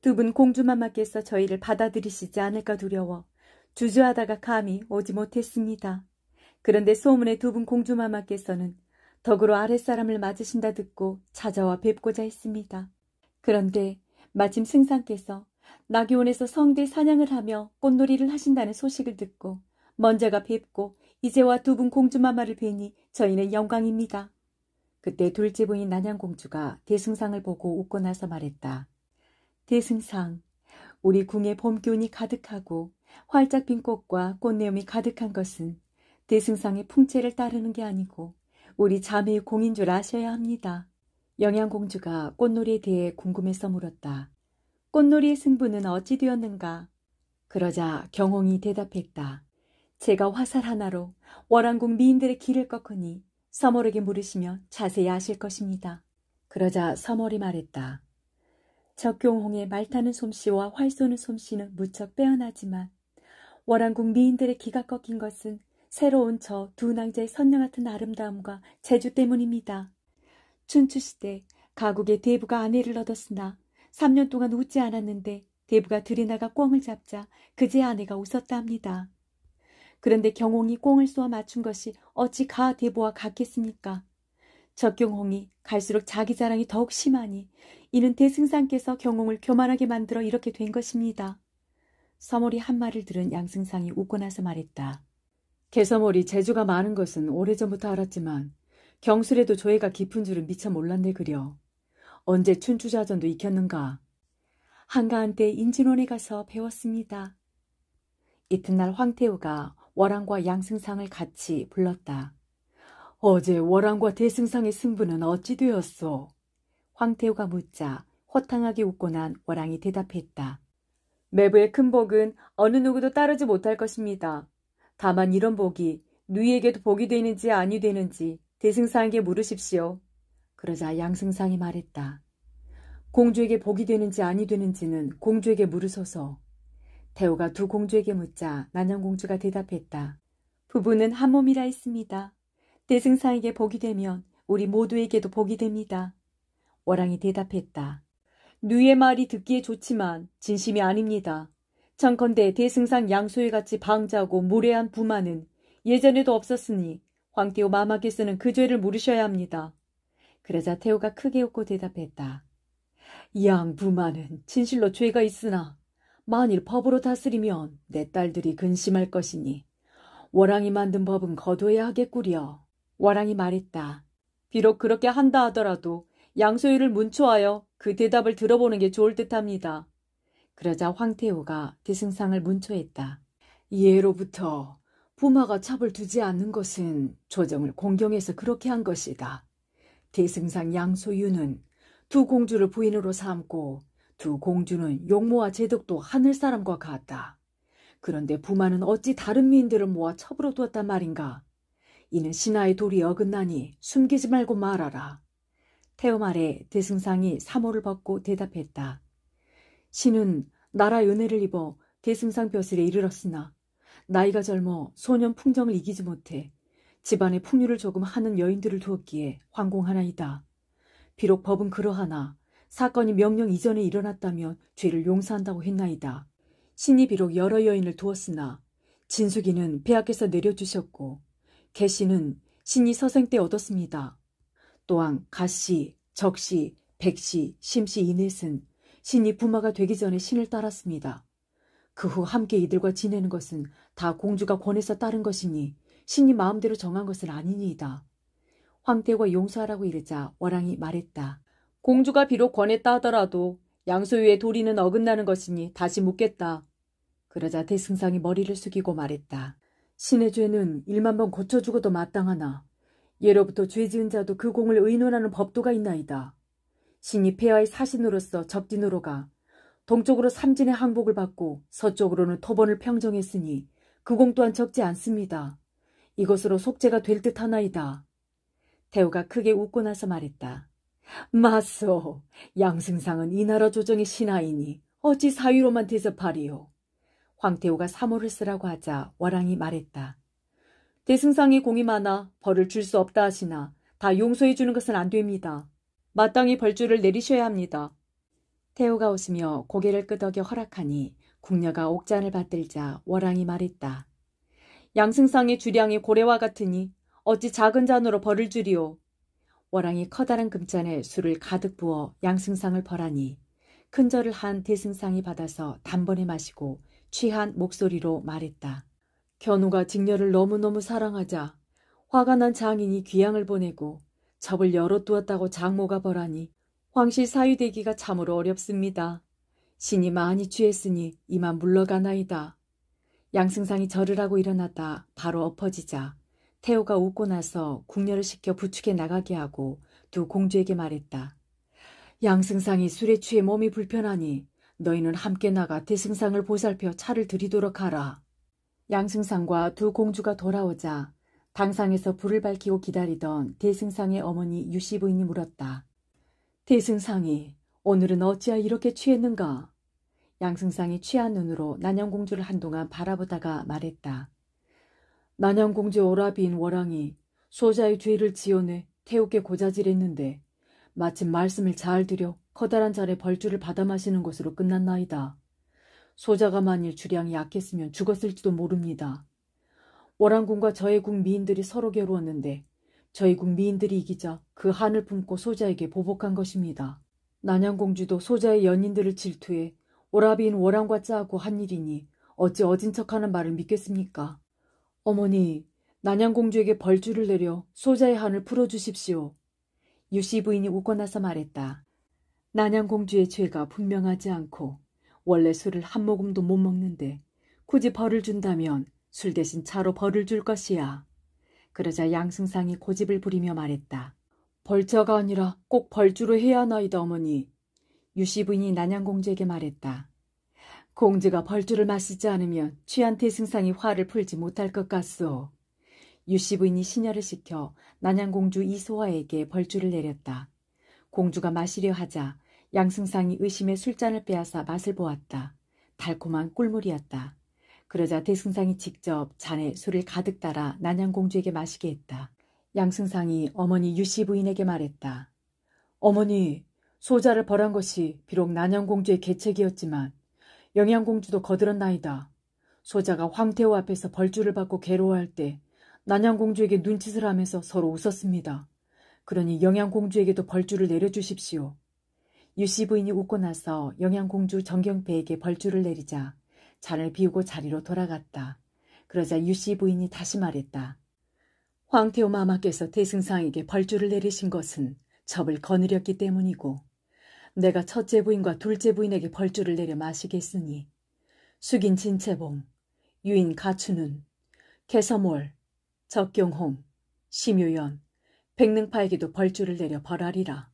두 분 공주마마께서 저희를 받아들이시지 않을까 두려워 주저하다가 감히 오지 못했습니다. 그런데 소문에 두 분 공주마마께서는 덕으로 아랫사람을 맞으신다 듣고 찾아와 뵙고자 했습니다. 그런데 마침 승상께서 나교원에서 성대 사냥을 하며 꽃놀이를 하신다는 소식을 듣고 먼저가 뵙고 이제와 두 분 공주마마를 뵈니 저희는 영광입니다. 그때 둘째 부인 난양공주가 대승상을 보고 웃고 나서 말했다. 대승상, 우리 궁에 봄 기운이 가득하고 활짝 핀 꽃과 꽃내음이 가득한 것은 대승상의 풍채를 따르는 게 아니고 우리 자매의 공인 줄 아셔야 합니다. 영양공주가 꽃놀이에 대해 궁금해서 물었다. 꽃놀이의 승부는 어찌 되었는가? 그러자 경홍이 대답했다. 제가 화살 하나로 월왕궁 미인들의 길을 꺾으니 서머에게 물으시면 자세히 아실 것입니다. 그러자 서머리 말했다. 적경홍의 말타는 솜씨와 활 쏘는 솜씨는 무척 빼어나지만 월왕궁 미인들의 기가 꺾인 것은 새로운 저 두 낭자의 선녀 같은 아름다움과 재주 때문입니다. 춘추시대 가국의 대부가 아내를 얻었으나 3년 동안 웃지 않았는데 대부가 들이나가 꿩을 잡자 그제 아내가 웃었다 합니다. 그런데 경홍이 꿩을 쏘아 맞춘 것이 어찌 가 대부와 같겠습니까? 적경홍이 갈수록 자기 자랑이 더욱 심하니 이는 대승상께서 경홍을 교만하게 만들어 이렇게 된 것입니다. 서몰이 한 말을 들은 양승상이 웃고 나서 말했다. 개서몰이 재주가 많은 것은 오래전부터 알았지만 경술에도 조예가 깊은 줄은 미처 몰랐네 그려. 언제 춘추자전도 익혔는가? 한가한 때 인진원에 가서 배웠습니다. 이튿날 황태우가 월왕과 양승상을 같이 불렀다. 어제 월왕과 대승상의 승부는 어찌 되었소? 황태우가 묻자 호탕하게 웃고 난 월왕이 대답했다. 매부의 큰 복은 어느 누구도 따르지 못할 것입니다. 다만 이런 복이 누이에게도 복이 되는지 아니 되는지 대승상에게 물으십시오. 그러자 양승상이 말했다. 공주에게 복이 되는지 아니 되는지는 공주에게 물으소서. 태우가 두 공주에게 묻자 난양공주가 대답했다. 부부는 한 몸이라 했습니다. 대승상에게 복이 되면 우리 모두에게도 복이 됩니다. 월왕이 대답했다. 누이의 말이 듣기에 좋지만 진심이 아닙니다. 청컨대 대승상 양소희같이 방자하고 무례한 부마는 예전에도 없었으니 황태우 마마께서는 그 죄를 물으셔야 합니다. 그러자 태우가 크게 웃고 대답했다. 양 부마는 진실로 죄가 있으나 만일 법으로 다스리면 내 딸들이 근심할 것이니 월왕이 만든 법은 거둬야 하겠구려. 월왕이 말했다. 비록 그렇게 한다 하더라도 양소희를 문초하여 그 대답을 들어보는 게 좋을 듯합니다. 그러자 황태우가 대승상을 문초했다. 예로부터 부마가 첩을 두지 않는 것은 조정을 공경해서 그렇게 한 것이다. 대승상 양소유는 두 공주를 부인으로 삼고 두 공주는 용모와 제독도 하늘사람과 같다. 그런데 부마는 어찌 다른 미인들을 모아 첩으로 두었단 말인가. 이는 신하의 도리 어긋나니 숨기지 말고 말하라. 태호 말에 대승상이 사모를 벗고 대답했다. 신은 나라의 은혜를 입어 대승상 벼슬에 이르렀으나 나이가 젊어 소년 풍정을 이기지 못해 집안에 풍류를 조금 하는 여인들을 두었기에 황공하나이다. 비록 법은 그러하나 사건이 명령 이전에 일어났다면 죄를 용서한다고 했나이다. 신이 비록 여러 여인을 두었으나 진숙이는 폐하께서 내려주셨고 개씨는 신이 서생 때 얻었습니다. 또한 가씨, 적씨, 백씨, 심씨 이넷은 신이 부마가 되기 전에 신을 따랐습니다. 그 후 함께 이들과 지내는 것은 다 공주가 권해서 따른 것이니 신이 마음대로 정한 것은 아니니이다. 황태호가 용서하라고 이르자 월왕이 말했다. 공주가 비록 권했다 하더라도 양소유의 도리는 어긋나는 것이니 다시 묻겠다. 그러자 대승상이 머리를 숙이고 말했다. 신의 죄는 1만 번 고쳐주고도 마땅하나 예로부터 죄 지은 자도 그 공을 의논하는 법도가 있나이다. 신이 폐하의 사신으로서 적진으로 가 동쪽으로 삼진의 항복을 받고 서쪽으로는 토번을 평정했으니 그 공 또한 적지 않습니다. 이것으로 속죄가 될 듯하나이다. 태호가 크게 웃고 나서 말했다. 맞소, 양승상은 이 나라 조정의 신하이니 어찌 사위로만 대접하리요. 황태호가 사모를 쓰라고 하자 월왕이 말했다. 대승상이 공이 많아 벌을 줄 수 없다 하시나 다 용서해 주는 것은 안 됩니다. 마땅히 벌주를 내리셔야 합니다. 태호가 웃으며 고개를 끄덕여 허락하니 궁녀가 옥잔을 받들자 월왕이 말했다. 양승상의 주량이 고래와 같으니 어찌 작은 잔으로 벌을 주리오. 월왕이 커다란 금잔에 술을 가득 부어 양승상을 벌하니 큰절을 한 대승상이 받아서 단번에 마시고 취한 목소리로 말했다. 견우가 직녀를 너무너무 사랑하자 화가 난 장인이 귀양을 보내고 첩을 열어두었다고 장모가 벌하니 황실 사위되기가 참으로 어렵습니다. 신이 많이 취했으니 이만 물러가나이다. 양승상이 절을 하고 일어났다 바로 엎어지자 태호가 웃고 나서 궁녀를 시켜 부축해 나가게 하고 두 공주에게 말했다. 양승상이 술에 취해 몸이 불편하니 너희는 함께 나가 대승상을 보살펴 차를 들이도록 하라. 양승상과 두 공주가 돌아오자 당상에서 불을 밝히고 기다리던 대승상의 어머니 유씨 부인이 물었다. 대승상이 오늘은 어찌하여 이렇게 취했는가? 양승상이 취한 눈으로 난영공주를 한동안 바라보다가 말했다. 난영공주 오라비인 월왕이 소자의 죄를 지어내 태우게 고자질했는데 마침 말씀을 잘 드려 커다란 잔에 벌주를 받아 마시는 것으로 끝났나이다. 소자가 만일 주량이 약했으면 죽었을지도 모릅니다. 월왕궁과 저의 궁 미인들이 서로 겨루었는데 저희 궁 미인들이 이기자 그 한을 품고 소자에게 보복한 것입니다. 난양공주도 소자의 연인들을 질투해 오라비인 월왕과 짜고 한 일이니 어찌 어진 척하는 말을 믿겠습니까? 어머니, 난양공주에게 벌주를 내려 소자의 한을 풀어주십시오. 유씨 부인이 웃고 나서 말했다. 난양공주의 죄가 분명하지 않고 원래 술을 한 모금도 못 먹는데 굳이 벌을 준다면 술 대신 차로 벌을 줄 것이야. 그러자 양승상이 고집을 부리며 말했다. 벌자가 아니라 꼭 벌주로 해야 하나이다 어머니. 유씨 부인이 난양공주에게 말했다. 공주가 벌주를 마시지 않으면 취한 대승상이 화를 풀지 못할 것 같소. 유씨 부인이 시녀를 시켜 난양공주 이소화에게 벌주를 내렸다. 공주가 마시려 하자 양승상이 의심의 술잔을 빼앗아 맛을 보았다. 달콤한 꿀물이었다. 그러자 대승상이 직접 잔에 술을 가득 따라 난양공주에게 마시게 했다. 양승상이 어머니 유씨 부인에게 말했다. 어머니, 소자를 벌한 것이 비록 난양공주의 계책이었지만 영양공주도 거들었나이다. 소자가 황태호 앞에서 벌주를 받고 괴로워할 때 난양공주에게 눈짓을 하면서 서로 웃었습니다. 그러니 영양공주에게도 벌주를 내려주십시오. 유씨 부인이 웃고 나서 영양공주 정경패에게 벌주를 내리자 잔을 비우고 자리로 돌아갔다. 그러자 유씨 부인이 다시 말했다. 황태호 마마께서 대승상에게 벌주를 내리신 것은 첩을 거느렸기 때문이고 내가 첫째 부인과 둘째 부인에게 벌주를 내려 마시겠으니 숙인 진채봉, 유인 가춘은, 개서몰, 적경홍, 심유연, 백능파에게도 벌주를 내려 벌하리라.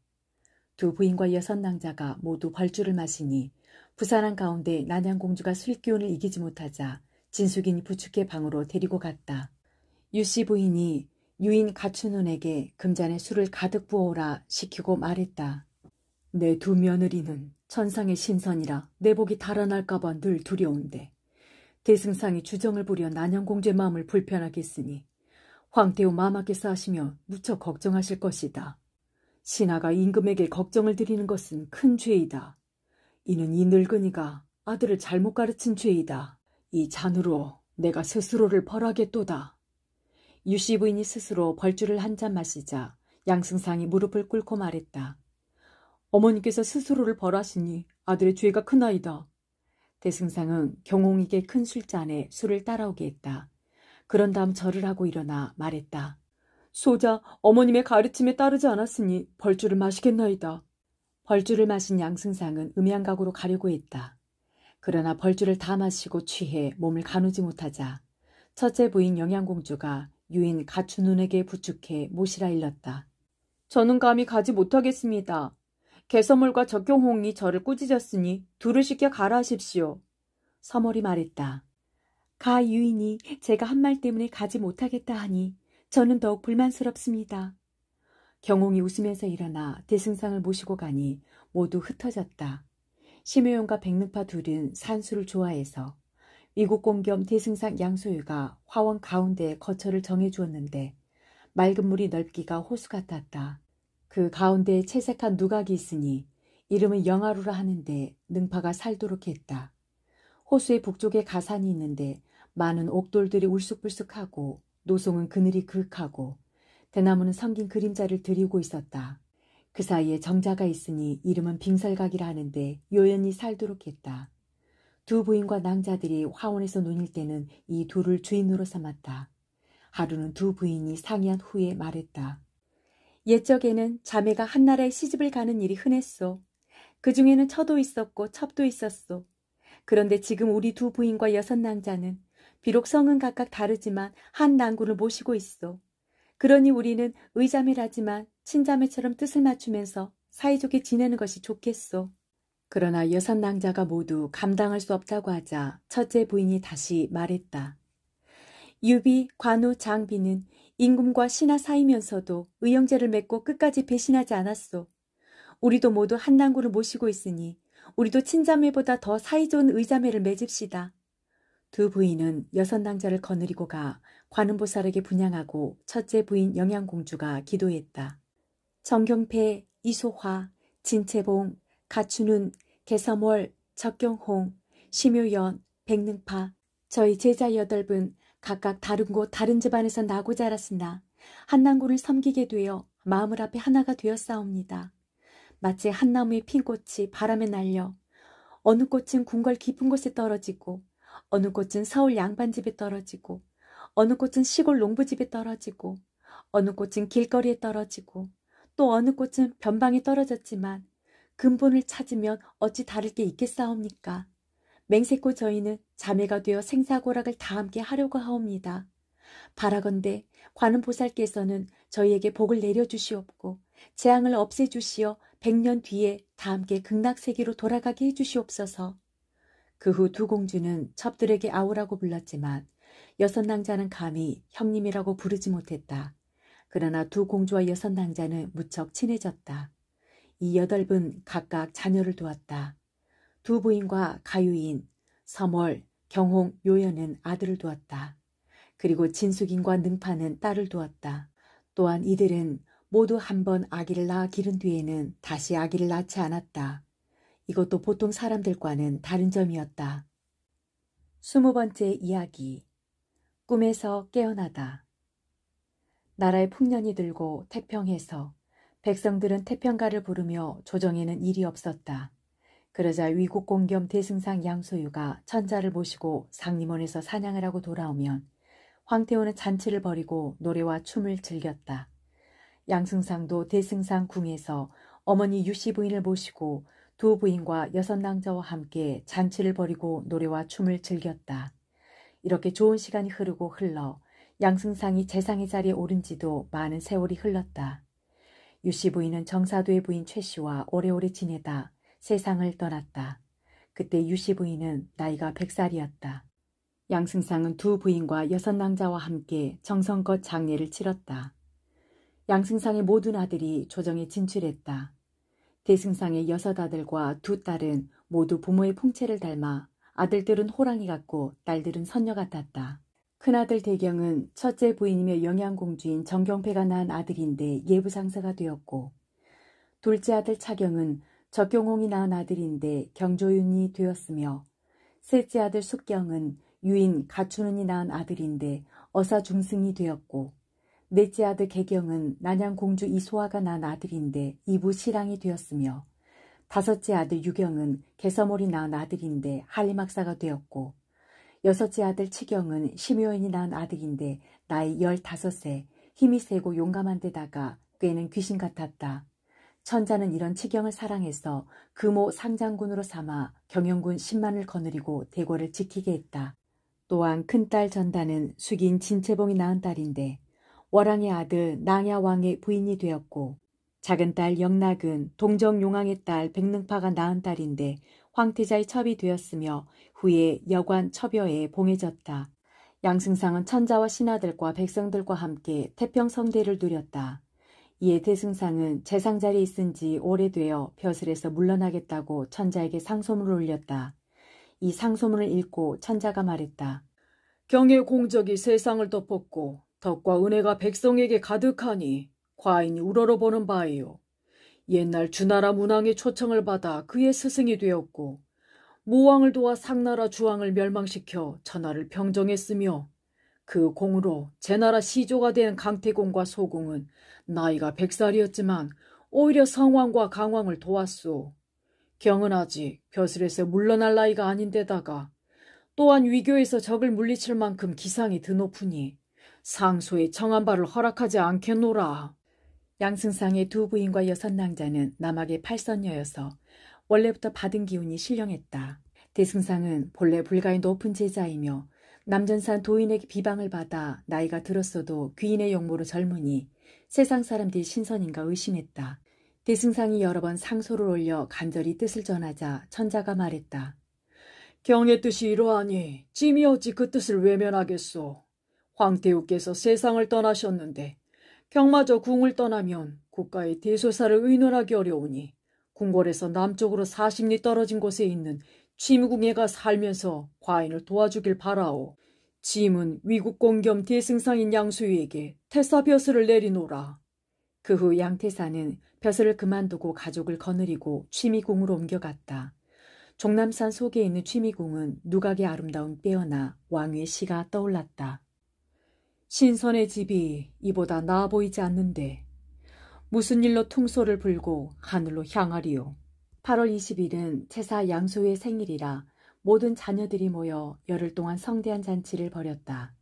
두 부인과 여섯 낭자가 모두 벌주를 마시니 부산한 가운데 난양공주가 술기운을 이기지 못하자 진숙인이 부축해 방으로 데리고 갔다. 유씨 부인이 유인 가춘운에게 금잔에 술을 가득 부어오라 시키고 말했다. 내 두 며느리는 천상의 신선이라 내 복이 달아날까봐 늘 두려운데 대승상이 주정을 부려 난양공주의 마음을 불편하게 했으니 황태후 마마께서 하시며 무척 걱정하실 것이다. 신하가 임금에게 걱정을 드리는 것은 큰 죄이다. 이는 이 늙은이가 아들을 잘못 가르친 죄이다. 이 잔으로 내가 스스로를 벌하겠도다. 유씨 부인이 스스로 벌주를 한 잔 마시자 양승상이 무릎을 꿇고 말했다. 어머니께서 스스로를 벌하시니 아들의 죄가 크나이다. 대승상은 경홍에게 큰 술잔에 술을 따라오게 했다. 그런 다음 절을 하고 일어나 말했다. 소자 어머님의 가르침에 따르지 않았으니 벌주를 마시겠나이다. 벌주를 마신 양승상은 음양각으로 가려고 했다. 그러나 벌주를 다 마시고 취해 몸을 가누지 못하자 첫째 부인 영양공주가 유인 가춘운에게 부축해 모시라 일렀다. 저는 감히 가지 못하겠습니다. 개서물과 적경홍이 저를 꾸짖었으니 둘을 시켜 가라 하십시오. 서몰이 말했다. 가 유인이 제가 한 말 때문에 가지 못하겠다 하니 저는 더욱 불만스럽습니다. 경홍이 웃으면서 일어나 대승상을 모시고 가니 모두 흩어졌다. 심효연과 백능파 둘은 산수를 좋아해서 위국공 겸 대승상 양소유가 화원 가운데에 거처를 정해주었는데 맑은 물이 넓기가 호수 같았다. 그 가운데에 채색한 누각이 있으니 이름은 영하루라 하는데 능파가 살도록 했다. 호수의 북쪽에 가산이 있는데 많은 옥돌들이 울쑥불쑥하고 노송은 그늘이 그윽하고 대나무는 성긴 그림자를 들이고 있었다. 그 사이에 정자가 있으니 이름은 빙설각이라 하는데 요연히 살도록 했다. 두 부인과 낭자들이 화원에서 논일 때는 이 둘을 주인으로 삼았다. 하루는 두 부인이 상의한 후에 말했다. 옛적에는 자매가 한나라에 시집을 가는 일이 흔했소. 그 중에는 처도 있었고 첩도 있었소. 그런데 지금 우리 두 부인과 여섯 낭자는 비록 성은 각각 다르지만 한 낭군을 모시고 있소. 그러니 우리는 의자매라지만 친자매처럼 뜻을 맞추면서 사이좋게 지내는 것이 좋겠소. 그러나 여섯 낭자가 모두 감당할 수 없다고 하자 첫째 부인이 다시 말했다. 유비, 관우, 장비는 임금과 신하 사이면서도 의형제를 맺고 끝까지 배신하지 않았소. 우리도 모두 한 낭군을 모시고 있으니 우리도 친자매보다 더 사이좋은 의자매를 맺읍시다. 두 부인은 여섯 낭자를 거느리고 가 관음보살에게 분양하고 첫째 부인 영양공주가 기도했다. 정경패, 이소화, 진채봉, 가춘운, 개서몰, 적경홍, 심효연, 백능파, 저희 제자 8분 각각 다른 곳 다른 집안에서 나고 자랐으나 한낭군을 섬기게 되어 마음을 앞에 하나가 되었사옵니다. 마치 한 나무의 핀 꽃이 바람에 날려 어느 꽃은 궁궐 깊은 곳에 떨어지고 어느 꽃은 서울 양반집에 떨어지고 어느 꽃은 시골 농부집에 떨어지고 어느 꽃은 길거리에 떨어지고 또 어느 꽃은 변방에 떨어졌지만 근본을 찾으면 어찌 다를 게 있겠사옵니까? 맹세코 저희는 자매가 되어 생사고락을 다 함께 하려고 하옵니다. 바라건대 관음보살께서는 저희에게 복을 내려주시옵고 재앙을 없애주시어 100년 뒤에 다 함께 극락세계로 돌아가게 해주시옵소서. 그 후 두 공주는 첩들에게 아우라고 불렀지만 여섯 낭자는 감히 형님이라고 부르지 못했다. 그러나 두 공주와 여섯 낭자는 무척 친해졌다. 이 8은 각각 자녀를 두었다. 두 부인과 가유인, 서몰, 경홍, 요연은 아들을 두었다. 그리고 진숙인과 능파는 딸을 두었다. 또한 이들은 모두 한 번 아기를 낳아 기른 뒤에는 다시 아기를 낳지 않았다. 이것도 보통 사람들과는 다른 점이었다. 20번째 이야기. 꿈에서 깨어나다. 나라에 풍년이 들고 태평해서 백성들은 태평가를 부르며 조정에는 일이 없었다. 그러자 위국공 겸 대승상 양소유가 천자를 모시고 상림원에서 사냥을 하고 돌아오면 황태호는 잔치를 벌이고 노래와 춤을 즐겼다. 양승상도 대승상 궁에서 어머니 유씨 부인을 모시고 두 부인과 여섯 낭자와 함께 잔치를 벌이고 노래와 춤을 즐겼다. 이렇게 좋은 시간이 흘러 양승상이 재상의 자리에 오른 지도 많은 세월이 흘렀다. 유씨 부인은 정사도의 부인 최씨와 오래오래 지내다 세상을 떠났다. 그때 유씨 부인은 나이가 100살이었다. 양승상은 두 부인과 6낭자와 함께 정성껏 장례를 치렀다. 양승상의 모든 아들이 조정에 진출했다. 대승상의 6아들과 2딸은 모두 부모의 풍채를 닮아 아들들은 호랑이 같고 딸들은 선녀 같았다. 큰아들 대경은 첫째 부인이며 영양공주인 정경패가 낳은 아들인데 예부상사가 되었고, 둘째 아들 차경은 적경홍이 낳은 아들인데 경조윤이 되었으며, 셋째 아들 숙경은 유인 가춘은이 낳은 아들인데 어사중승이 되었고, 넷째 아들 개경은 난양공주 이소아가 낳은 아들인데 이부시랑이 되었으며, 다섯째 아들 유경은 개서몰이 낳은 아들인데 한림학사가 되었고, 여섯째 아들 치경은 심효인이 낳은 아들인데 나이 15세, 힘이 세고 용감한 데다가 꾀는 귀신 같았다. 천자는 이런 치경을 사랑해서 금호 상장군으로 삼아 경영군 10만을 거느리고 대궐을 지키게 했다. 또한 큰딸 전다는 숙인 진채봉이 낳은 딸인데 월왕의 아들 낭야왕의 부인이 되었고, 작은 딸 영락은 동정용왕의 딸 백능파가 낳은 딸인데 황태자의 첩이 되었으며 후에 여관 첩여에 봉해졌다. 양승상은 천자와 신하들과 백성들과 함께 태평성대를 누렸다. 이에 대승상은 재상자리에 있은 지 오래되어 벼슬에서 물러나겠다고 천자에게 상소문을 올렸다. 이 상소문을 읽고 천자가 말했다. 경의 공적이 세상을 덮었고 덕과 은혜가 백성에게 가득하니 과인이 우러러보는 바예요. 옛날 주나라 문왕의 초청을 받아 그의 스승이 되었고 무왕을 도와 상나라 주왕을 멸망시켜 천하를 평정했으며 그 공으로 제나라 시조가 된 강태공과 소공은 나이가 100살이었지만 오히려 성왕과 강왕을 도왔소. 경은 아직 벼슬에서 물러날 나이가 아닌데다가 또한 위교에서 적을 물리칠 만큼 기상이 드높으니 상소에 청한 바를 허락하지 않겠노라. 양승상의 두 부인과 6낭자는 남학의 8선녀여서 원래부터 받은 기운이 신령했다. 대승상은 본래 불가의 높은 제자이며 남전산 도인에게 비방을 받아 나이가 들었어도 귀인의 용모로 젊으니 세상 사람들이 신선인가 의심했다. 대승상이 여러 번 상소를 올려 간절히 뜻을 전하자 천자가 말했다. 경의 뜻이 이러하니 찜이 어찌 그 뜻을 외면하겠소. 황태우께서 세상을 떠나셨는데 경마저 궁을 떠나면 국가의 대소사를 의논하기 어려우니 궁궐에서 남쪽으로 40리 떨어진 곳에 있는 취무궁에가 살면서 과인을 도와주길 바라오. 짐은 위국공 겸 대승상인 양수위에게 태사 벼슬을 내리노라. 그 후 양태사는 벼슬을 그만두고 가족을 거느리고 취미궁으로 옮겨갔다. 종남산 속에 있는 취미궁은 누각의 아름다운 빼어나 왕위의 시가 떠올랐다. 신선의 집이 이보다 나아 보이지 않는데 무슨 일로 퉁소를 불고 하늘로 향하리요. 8월 20일은 태사 양소의 생일이라 모든 자녀들이 모여 열흘 동안 성대한 잔치를 벌였다.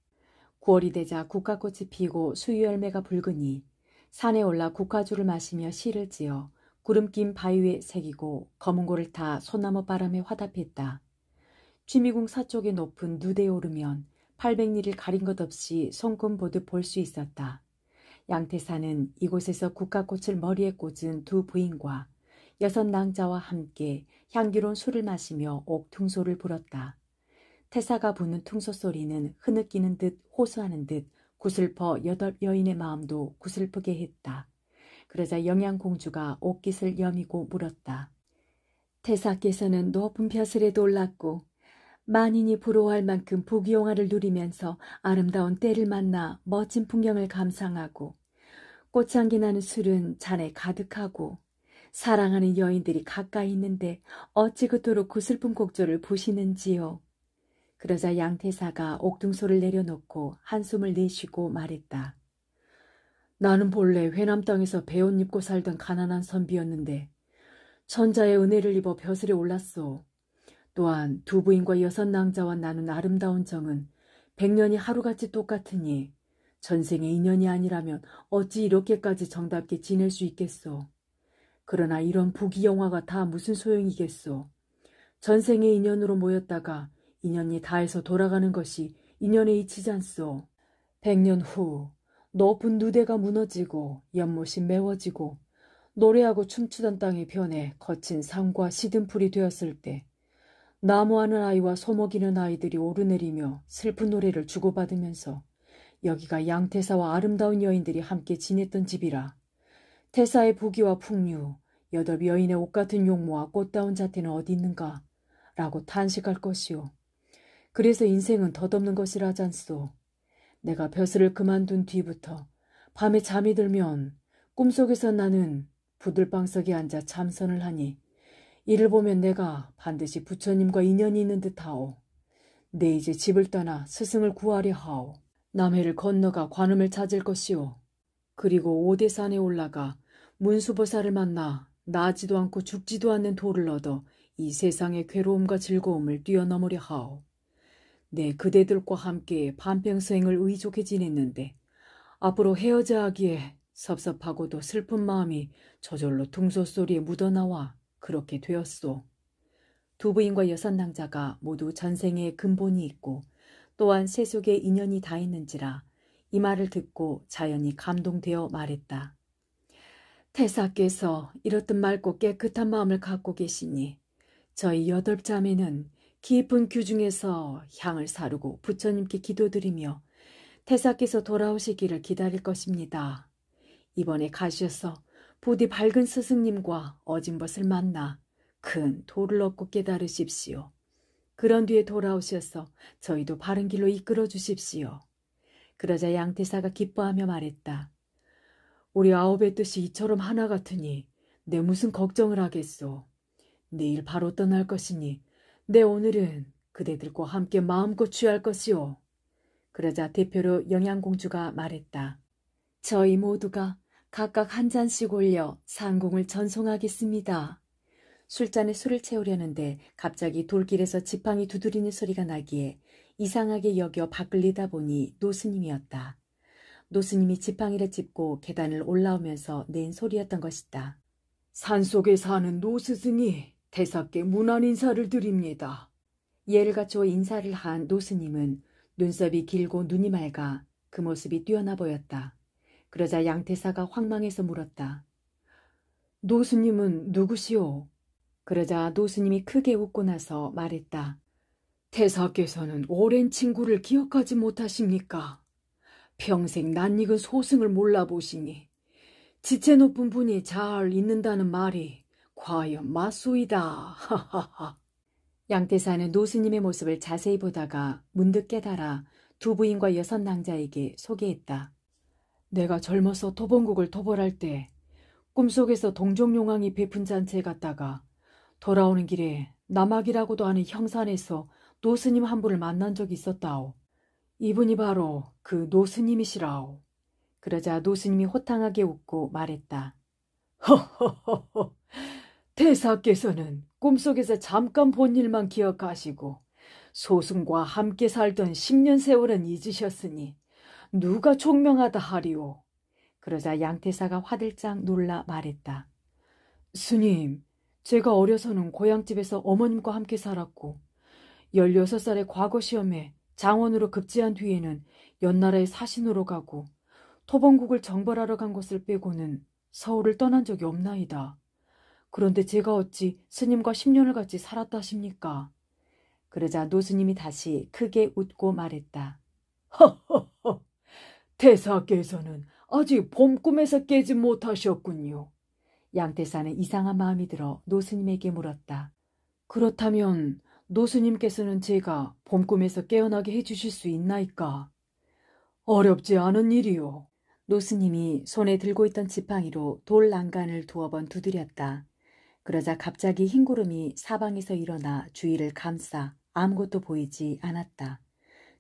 9월이 되자 국화꽃이 피고 수유열매가 붉으니 산에 올라 국화주를 마시며 시를 지어 구름 낀 바위 위에 새기고 검은고를 타 소나무 바람에 화답했다. 취미궁 서쪽의 높은 누대에 오르면 800리를 가린 것 없이 손금 보듯 볼 수 있었다. 양태사는 이곳에서 국화꽃을 머리에 꽂은 두 부인과 6낭자와 함께 향기로운 술을 마시며 옥퉁소를 불었다. 태사가 부는 퉁소 소리는 흐느끼는 듯 호소하는 듯 구슬퍼 8여인의 마음도 구슬프게 했다. 그러자 영양공주가 옥깃을 여미고 물었다. 태사께서는 높은 벼슬에도 올랐고 만인이 부러워할 만큼 부귀영화를 누리면서 아름다운 때를 만나 멋진 풍경을 감상하고 꽃향기 나는 술은 잔에 가득하고 사랑하는 여인들이 가까이 있는데 어찌 그토록 구슬픈 곡조를 부시는지요. 그러자 양태사가 옥둥소를 내려놓고 한숨을 내쉬고 말했다. 나는 본래 회남 땅에서 배옷 입고 살던 가난한 선비였는데 천자의 은혜를 입어 벼슬에 올랐소. 또한 두 부인과 6낭자와 나눈 아름다운 정은 100년이 하루같이 똑같으니 전생의 인연이 아니라면 어찌 이렇게까지 정답게 지낼 수 있겠소. 그러나 이런 부귀영화가 다 무슨 소용이겠소. 전생의 인연으로 모였다가 인연이 다해서 돌아가는 것이 인연의 이치잖소. 100년 후 높은 누대가 무너지고 연못이 메워지고 노래하고 춤추던 땅이 변해 거친 산과 시든 풀이 되었을 때 나무하는 아이와 소먹이는 아이들이 오르내리며 슬픈 노래를 주고받으면서 여기가 양태사와 아름다운 여인들이 함께 지냈던 집이라. 태사의 부귀와 풍류, 여덟 여인의 옷 같은 용모와 꽃다운 자태는 어디 있는가? 라고 탄식할 것이오. 그래서 인생은 덧없는 것이라잖소. 내가 벼슬을 그만둔 뒤부터 밤에 잠이 들면 꿈속에서 나는 부들방석에 앉아 참선을 하니 이를 보면 내가 반드시 부처님과 인연이 있는 듯하오. 내 이제 집을 떠나 스승을 구하려 하오. 남해를 건너가 관음을 찾을 것이오. 그리고 오대산에 올라가 문수보살을 만나 나지도 않고 죽지도 않는 도를 얻어 이 세상의 괴로움과 즐거움을 뛰어넘으려 하오. 내 그대들과 함께 반평생을 의족해 지냈는데 앞으로 헤어져 하기에 섭섭하고도 슬픈 마음이 저절로 둥소소리에 묻어나와 그렇게 되었소. 두 부인과 여섯 낭자가 모두 전생에 근본이 있고 또한 세속에 인연이 다 있는지라 이 말을 듣고 자연히 감동되어 말했다. 태사께서 이렇듯 맑고 깨끗한 마음을 갖고 계시니 저희 여덟 자매는 깊은 규중에서 향을 사르고 부처님께 기도드리며 태사께서 돌아오시기를 기다릴 것입니다. 이번에 가셔서 부디 밝은 스승님과 어진 벗을 만나 큰 도를 얻고 깨달으십시오. 그런 뒤에 돌아오셔서 저희도 바른 길로 이끌어 주십시오. 그러자 양태사가 기뻐하며 말했다. 우리 아홉의 뜻이 이처럼 하나 같으니 내 무슨 걱정을 하겠소. 내일 바로 떠날 것이니 내 오늘은 그대들과 함께 마음껏 취할 것이오. 그러자 대표로 영양공주가 말했다. 저희 모두가 각각 한 잔씩 올려 상공을 전송하겠습니다. 술잔에 술을 채우려는데 갑자기 돌길에서 지팡이 두드리는 소리가 나기에 이상하게 여겨 밖을리다 보니 노스님이었다. 노스님이 지팡이를 짚고 계단을 올라오면서 낸 소리였던 것이다. 산속에 사는 노스승이 태사께 문안 인사를 드립니다. 예를 갖추어 인사를 한 노스님은 눈썹이 길고 눈이 맑아 그 모습이 뛰어나 보였다. 그러자 양태사가 황망해서 물었다. 노스님은 누구시오? 그러자 노스님이 크게 웃고 나서 말했다. 태사께서는 오랜 친구를 기억하지 못하십니까? 평생 낯익은 소승을 몰라보시니 지체 높은 분이 잘 있는다는 말이 과연 맞소이다. 하하하. 양태사는 노스님의 모습을 자세히 보다가 문득 깨달아 두 부인과 여섯 낭자에게 소개했다. 내가 젊어서 토봉국을 토벌할 때 꿈속에서 동정용왕이 베푼 잔치에 갔다가 돌아오는 길에 남학이라고도 하는 형산에서 노스님 한 분을 만난 적이 있었다오. 이분이 바로 그 노스님이시라오. 그러자 노스님이 호탕하게 웃고 말했다. 허허허허. 태사께서는 꿈속에서 잠깐 본 일만 기억하시고 소승과 함께 살던 10년 세월은 잊으셨으니 누가 총명하다 하리오. 그러자 양태사가 화들짝 놀라 말했다. 스님, 제가 어려서는 고향집에서 어머님과 함께 살았고 16살의 과거 시험에 장원으로 급제한 뒤에는 연나라에 사신으로 가고 토봉국을 정벌하러 간 것을 빼고는 서울을 떠난 적이 없나이다. 그런데 제가 어찌 스님과 10년을 같이 살았다 하십니까? 그러자 노스님이 다시 크게 웃고 말했다. 허허허. 태사께서는 아직 봄꿈에서 깨지 못하셨군요. 양태사는 이상한 마음이 들어 노스님에게 물었다. 그렇다면 노스님께서는 제가 봄꿈에서 깨어나게 해주실 수 있나이까? 어렵지 않은 일이요. 노스님이 손에 들고 있던 지팡이로 돌 난간을 두어 번 두드렸다. 그러자 갑자기 흰 구름이 사방에서 일어나 주위를 감싸 아무것도 보이지 않았다.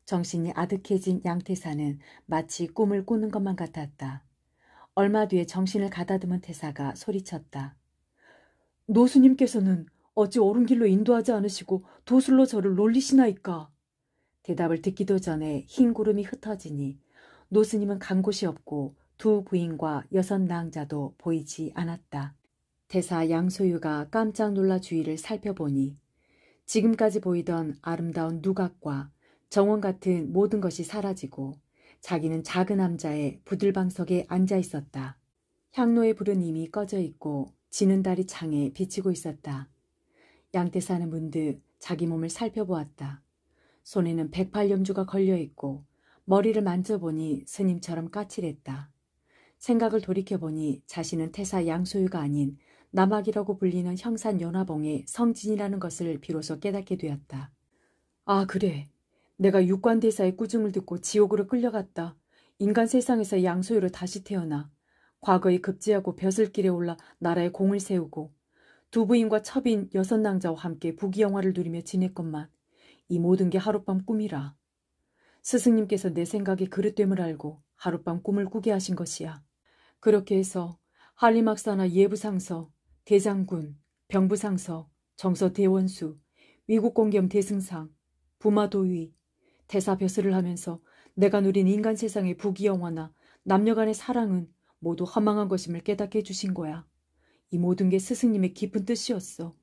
정신이 아득해진 양태사는 마치 꿈을 꾸는 것만 같았다. 얼마 뒤에 정신을 가다듬은 태사가 소리쳤다. 노스님께서는 어찌 옳은 길로 인도하지 않으시고 도술로 저를 놀리시나이까? 대답을 듣기도 전에 흰 구름이 흩어지니 노스님은 간 곳이 없고 두 부인과 여섯 낭자도 보이지 않았다. 태사 양소유가 깜짝 놀라 주위를 살펴보니 지금까지 보이던 아름다운 누각과 정원 같은 모든 것이 사라지고 자기는 작은 암자의 부들방석에 앉아 있었다. 향로의 불은 이미 꺼져 있고 지는 달이 창에 비치고 있었다. 양태사는 문득 자기 몸을 살펴보았다. 손에는 108염주가 걸려있고 머리를 만져보니 스님처럼 까칠했다. 생각을 돌이켜보니 자신은 태사 양소유가 아닌 남학이라고 불리는 형산연화봉의 성진이라는 것을 비로소 깨닫게 되었다. 아, 그래. 내가 육관대사의 꾸중을 듣고 지옥으로 끌려갔다. 인간 세상에서 양소유로 다시 태어나 과거에 급제하고 벼슬길에 올라 나라에 공을 세우고 두 부인과 첩인 6낭자와 함께 부귀영화를 누리며 지냈건만 이 모든 게 하룻밤 꿈이라. 스승님께서 내 생각에 그릇됨을 알고 하룻밤 꿈을 꾸게 하신 것이야. 그렇게 해서 한림학사나 예부상서, 대장군, 병부상서, 정서대원수, 위국공겸 대승상, 부마도위, 태사벼슬을 하면서 내가 누린 인간 세상의 부귀영화나 남녀간의 사랑은 모두 허망한 것임을 깨닫게 해주신 거야. 이 모든 게 스승님의 깊은 뜻이었어.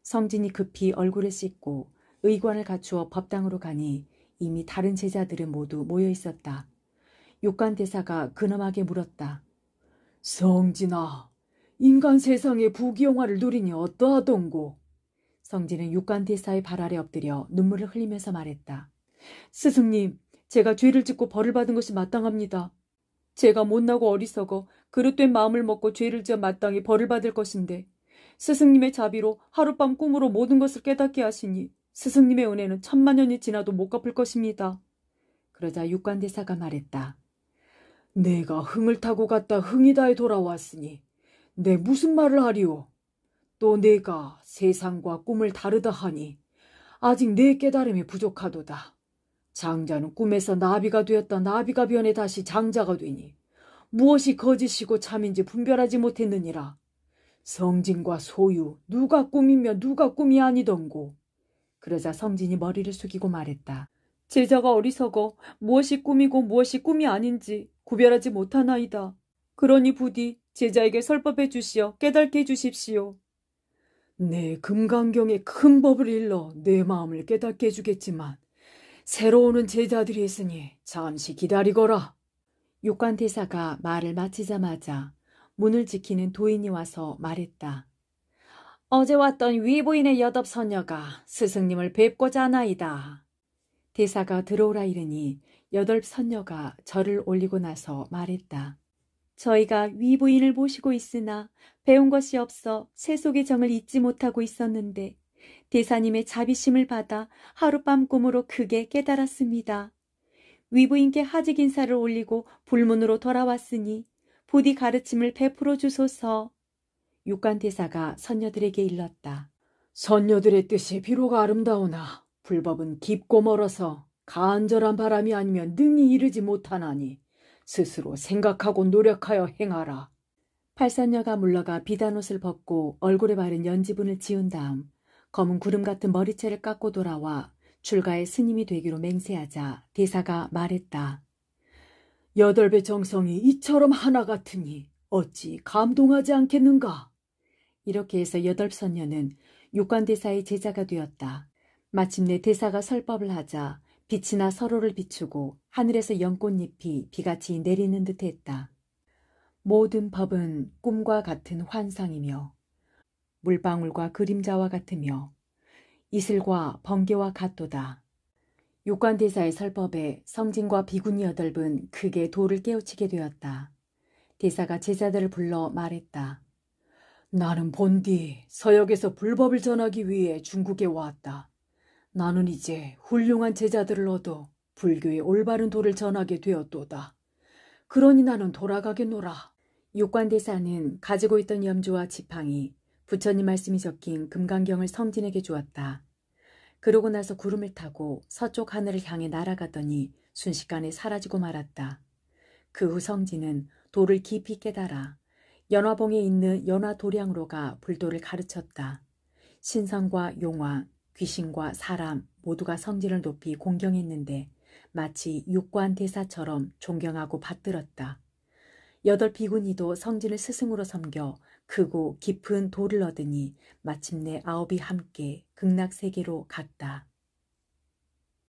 성진이 급히 얼굴을 씻고 의관을 갖추어 법당으로 가니 이미 다른 제자들은 모두 모여 있었다. 육관대사가 근엄하게 물었다. 성진아, 인간 세상의 부귀영화를 누리니 어떠하던고? 성진은 육관대사의 발 아래 엎드려 눈물을 흘리면서 말했다. 스승님, 제가 죄를 짓고 벌을 받은 것이 마땅합니다. 제가 못나고 어리석어 그릇된 마음을 먹고 죄를 지어 마땅히 벌을 받을 것인데 스승님의 자비로 하룻밤 꿈으로 모든 것을 깨닫게 하시니 스승님의 은혜는 1000만년이 지나도 못 갚을 것입니다. 그러자 육관대사가 말했다. 내가 흥을 타고 갔다 흥이다에 돌아왔으니 내 무슨 말을 하리오. 또 내가 세상과 꿈을 다르다 하니 아직 내 깨달음이 부족하도다. 장자는 꿈에서 나비가 되었다 나비가 변해 다시 장자가 되니 무엇이 거짓이고 참인지 분별하지 못했느니라. 성진과 소유 누가 꿈이며 누가 꿈이 아니던고. 그러자 성진이 머리를 숙이고 말했다. 제자가 어리석어 무엇이 꿈이고 무엇이 꿈이 아닌지 구별하지 못하나이다. 그러니 부디 제자에게 설법해 주시어 깨닫게 해 주십시오. 내 금강경에 큰 법을 일러 내 마음을 깨닫게 해주겠지만 새로 오는 제자들이 있으니 잠시 기다리거라. 육관대사가 말을 마치자마자 문을 지키는 도인이 와서 말했다. 어제 왔던 위부인의 여덟서녀가 스승님을 뵙고자 하나이다. 대사가 들어오라 이르니 여덟서녀가 절을 올리고 나서 말했다. 저희가 위부인을 모시고 있으나 배운 것이 없어 세속의 정을 잊지 못하고 있었는데 대사님의 자비심을 받아 하룻밤 꿈으로 크게 깨달았습니다. 위부인께 하직 인사를 올리고 불문으로 돌아왔으니 부디 가르침을 베풀어 주소서. 육관대사가 선녀들에게 일렀다. 선녀들의 뜻이 비록 아름다우나 불법은 깊고 멀어서 간절한 바람이 아니면 능히 이르지 못하나니 스스로 생각하고 노력하여 행하라. 팔선녀가 물러가 비단옷을 벗고 얼굴에 바른 연지분을 지운 다음 검은 구름 같은 머리채를 깎고 돌아와 출가의 스님이 되기로 맹세하자 대사가 말했다. 8배 정성이 이처럼 하나 같으니 어찌 감동하지 않겠는가? 이렇게 해서 8선녀는 육관대사의 제자가 되었다. 마침내 대사가 설법을 하자 빛이나 서로를 비추고 하늘에서 연꽃잎이 비같이 내리는 듯했다. 모든 법은 꿈과 같은 환상이며 물방울과 그림자와 같으며 이슬과 번개와 같도다. 육관대사의 설법에 성진과 비구니 8은 크게 도를 깨우치게 되었다. 대사가 제자들을 불러 말했다. 나는 본디 서역에서 불법을 전하기 위해 중국에 왔다. 나는 이제 훌륭한 제자들을 얻어 불교의 올바른 도를 전하게 되었도다. 그러니 나는 돌아가겠노라. 육관대사는 가지고 있던 염주와 지팡이, 부처님 말씀이 적힌 금강경을 성진에게 주었다. 그러고 나서 구름을 타고 서쪽 하늘을 향해 날아가더니 순식간에 사라지고 말았다. 그 후 성진은 도를 깊이 깨달아 연화봉에 있는 연화도량으로 가 불도를 가르쳤다. 신성과 용화, 귀신과 사람 모두가 성진을 높이 공경했는데 마치 육관대사처럼 존경하고 받들었다. 8비구니도 성진을 스승으로 섬겨 크고 깊은 도를 얻으니 마침내 9이 함께 극락세계로 갔다.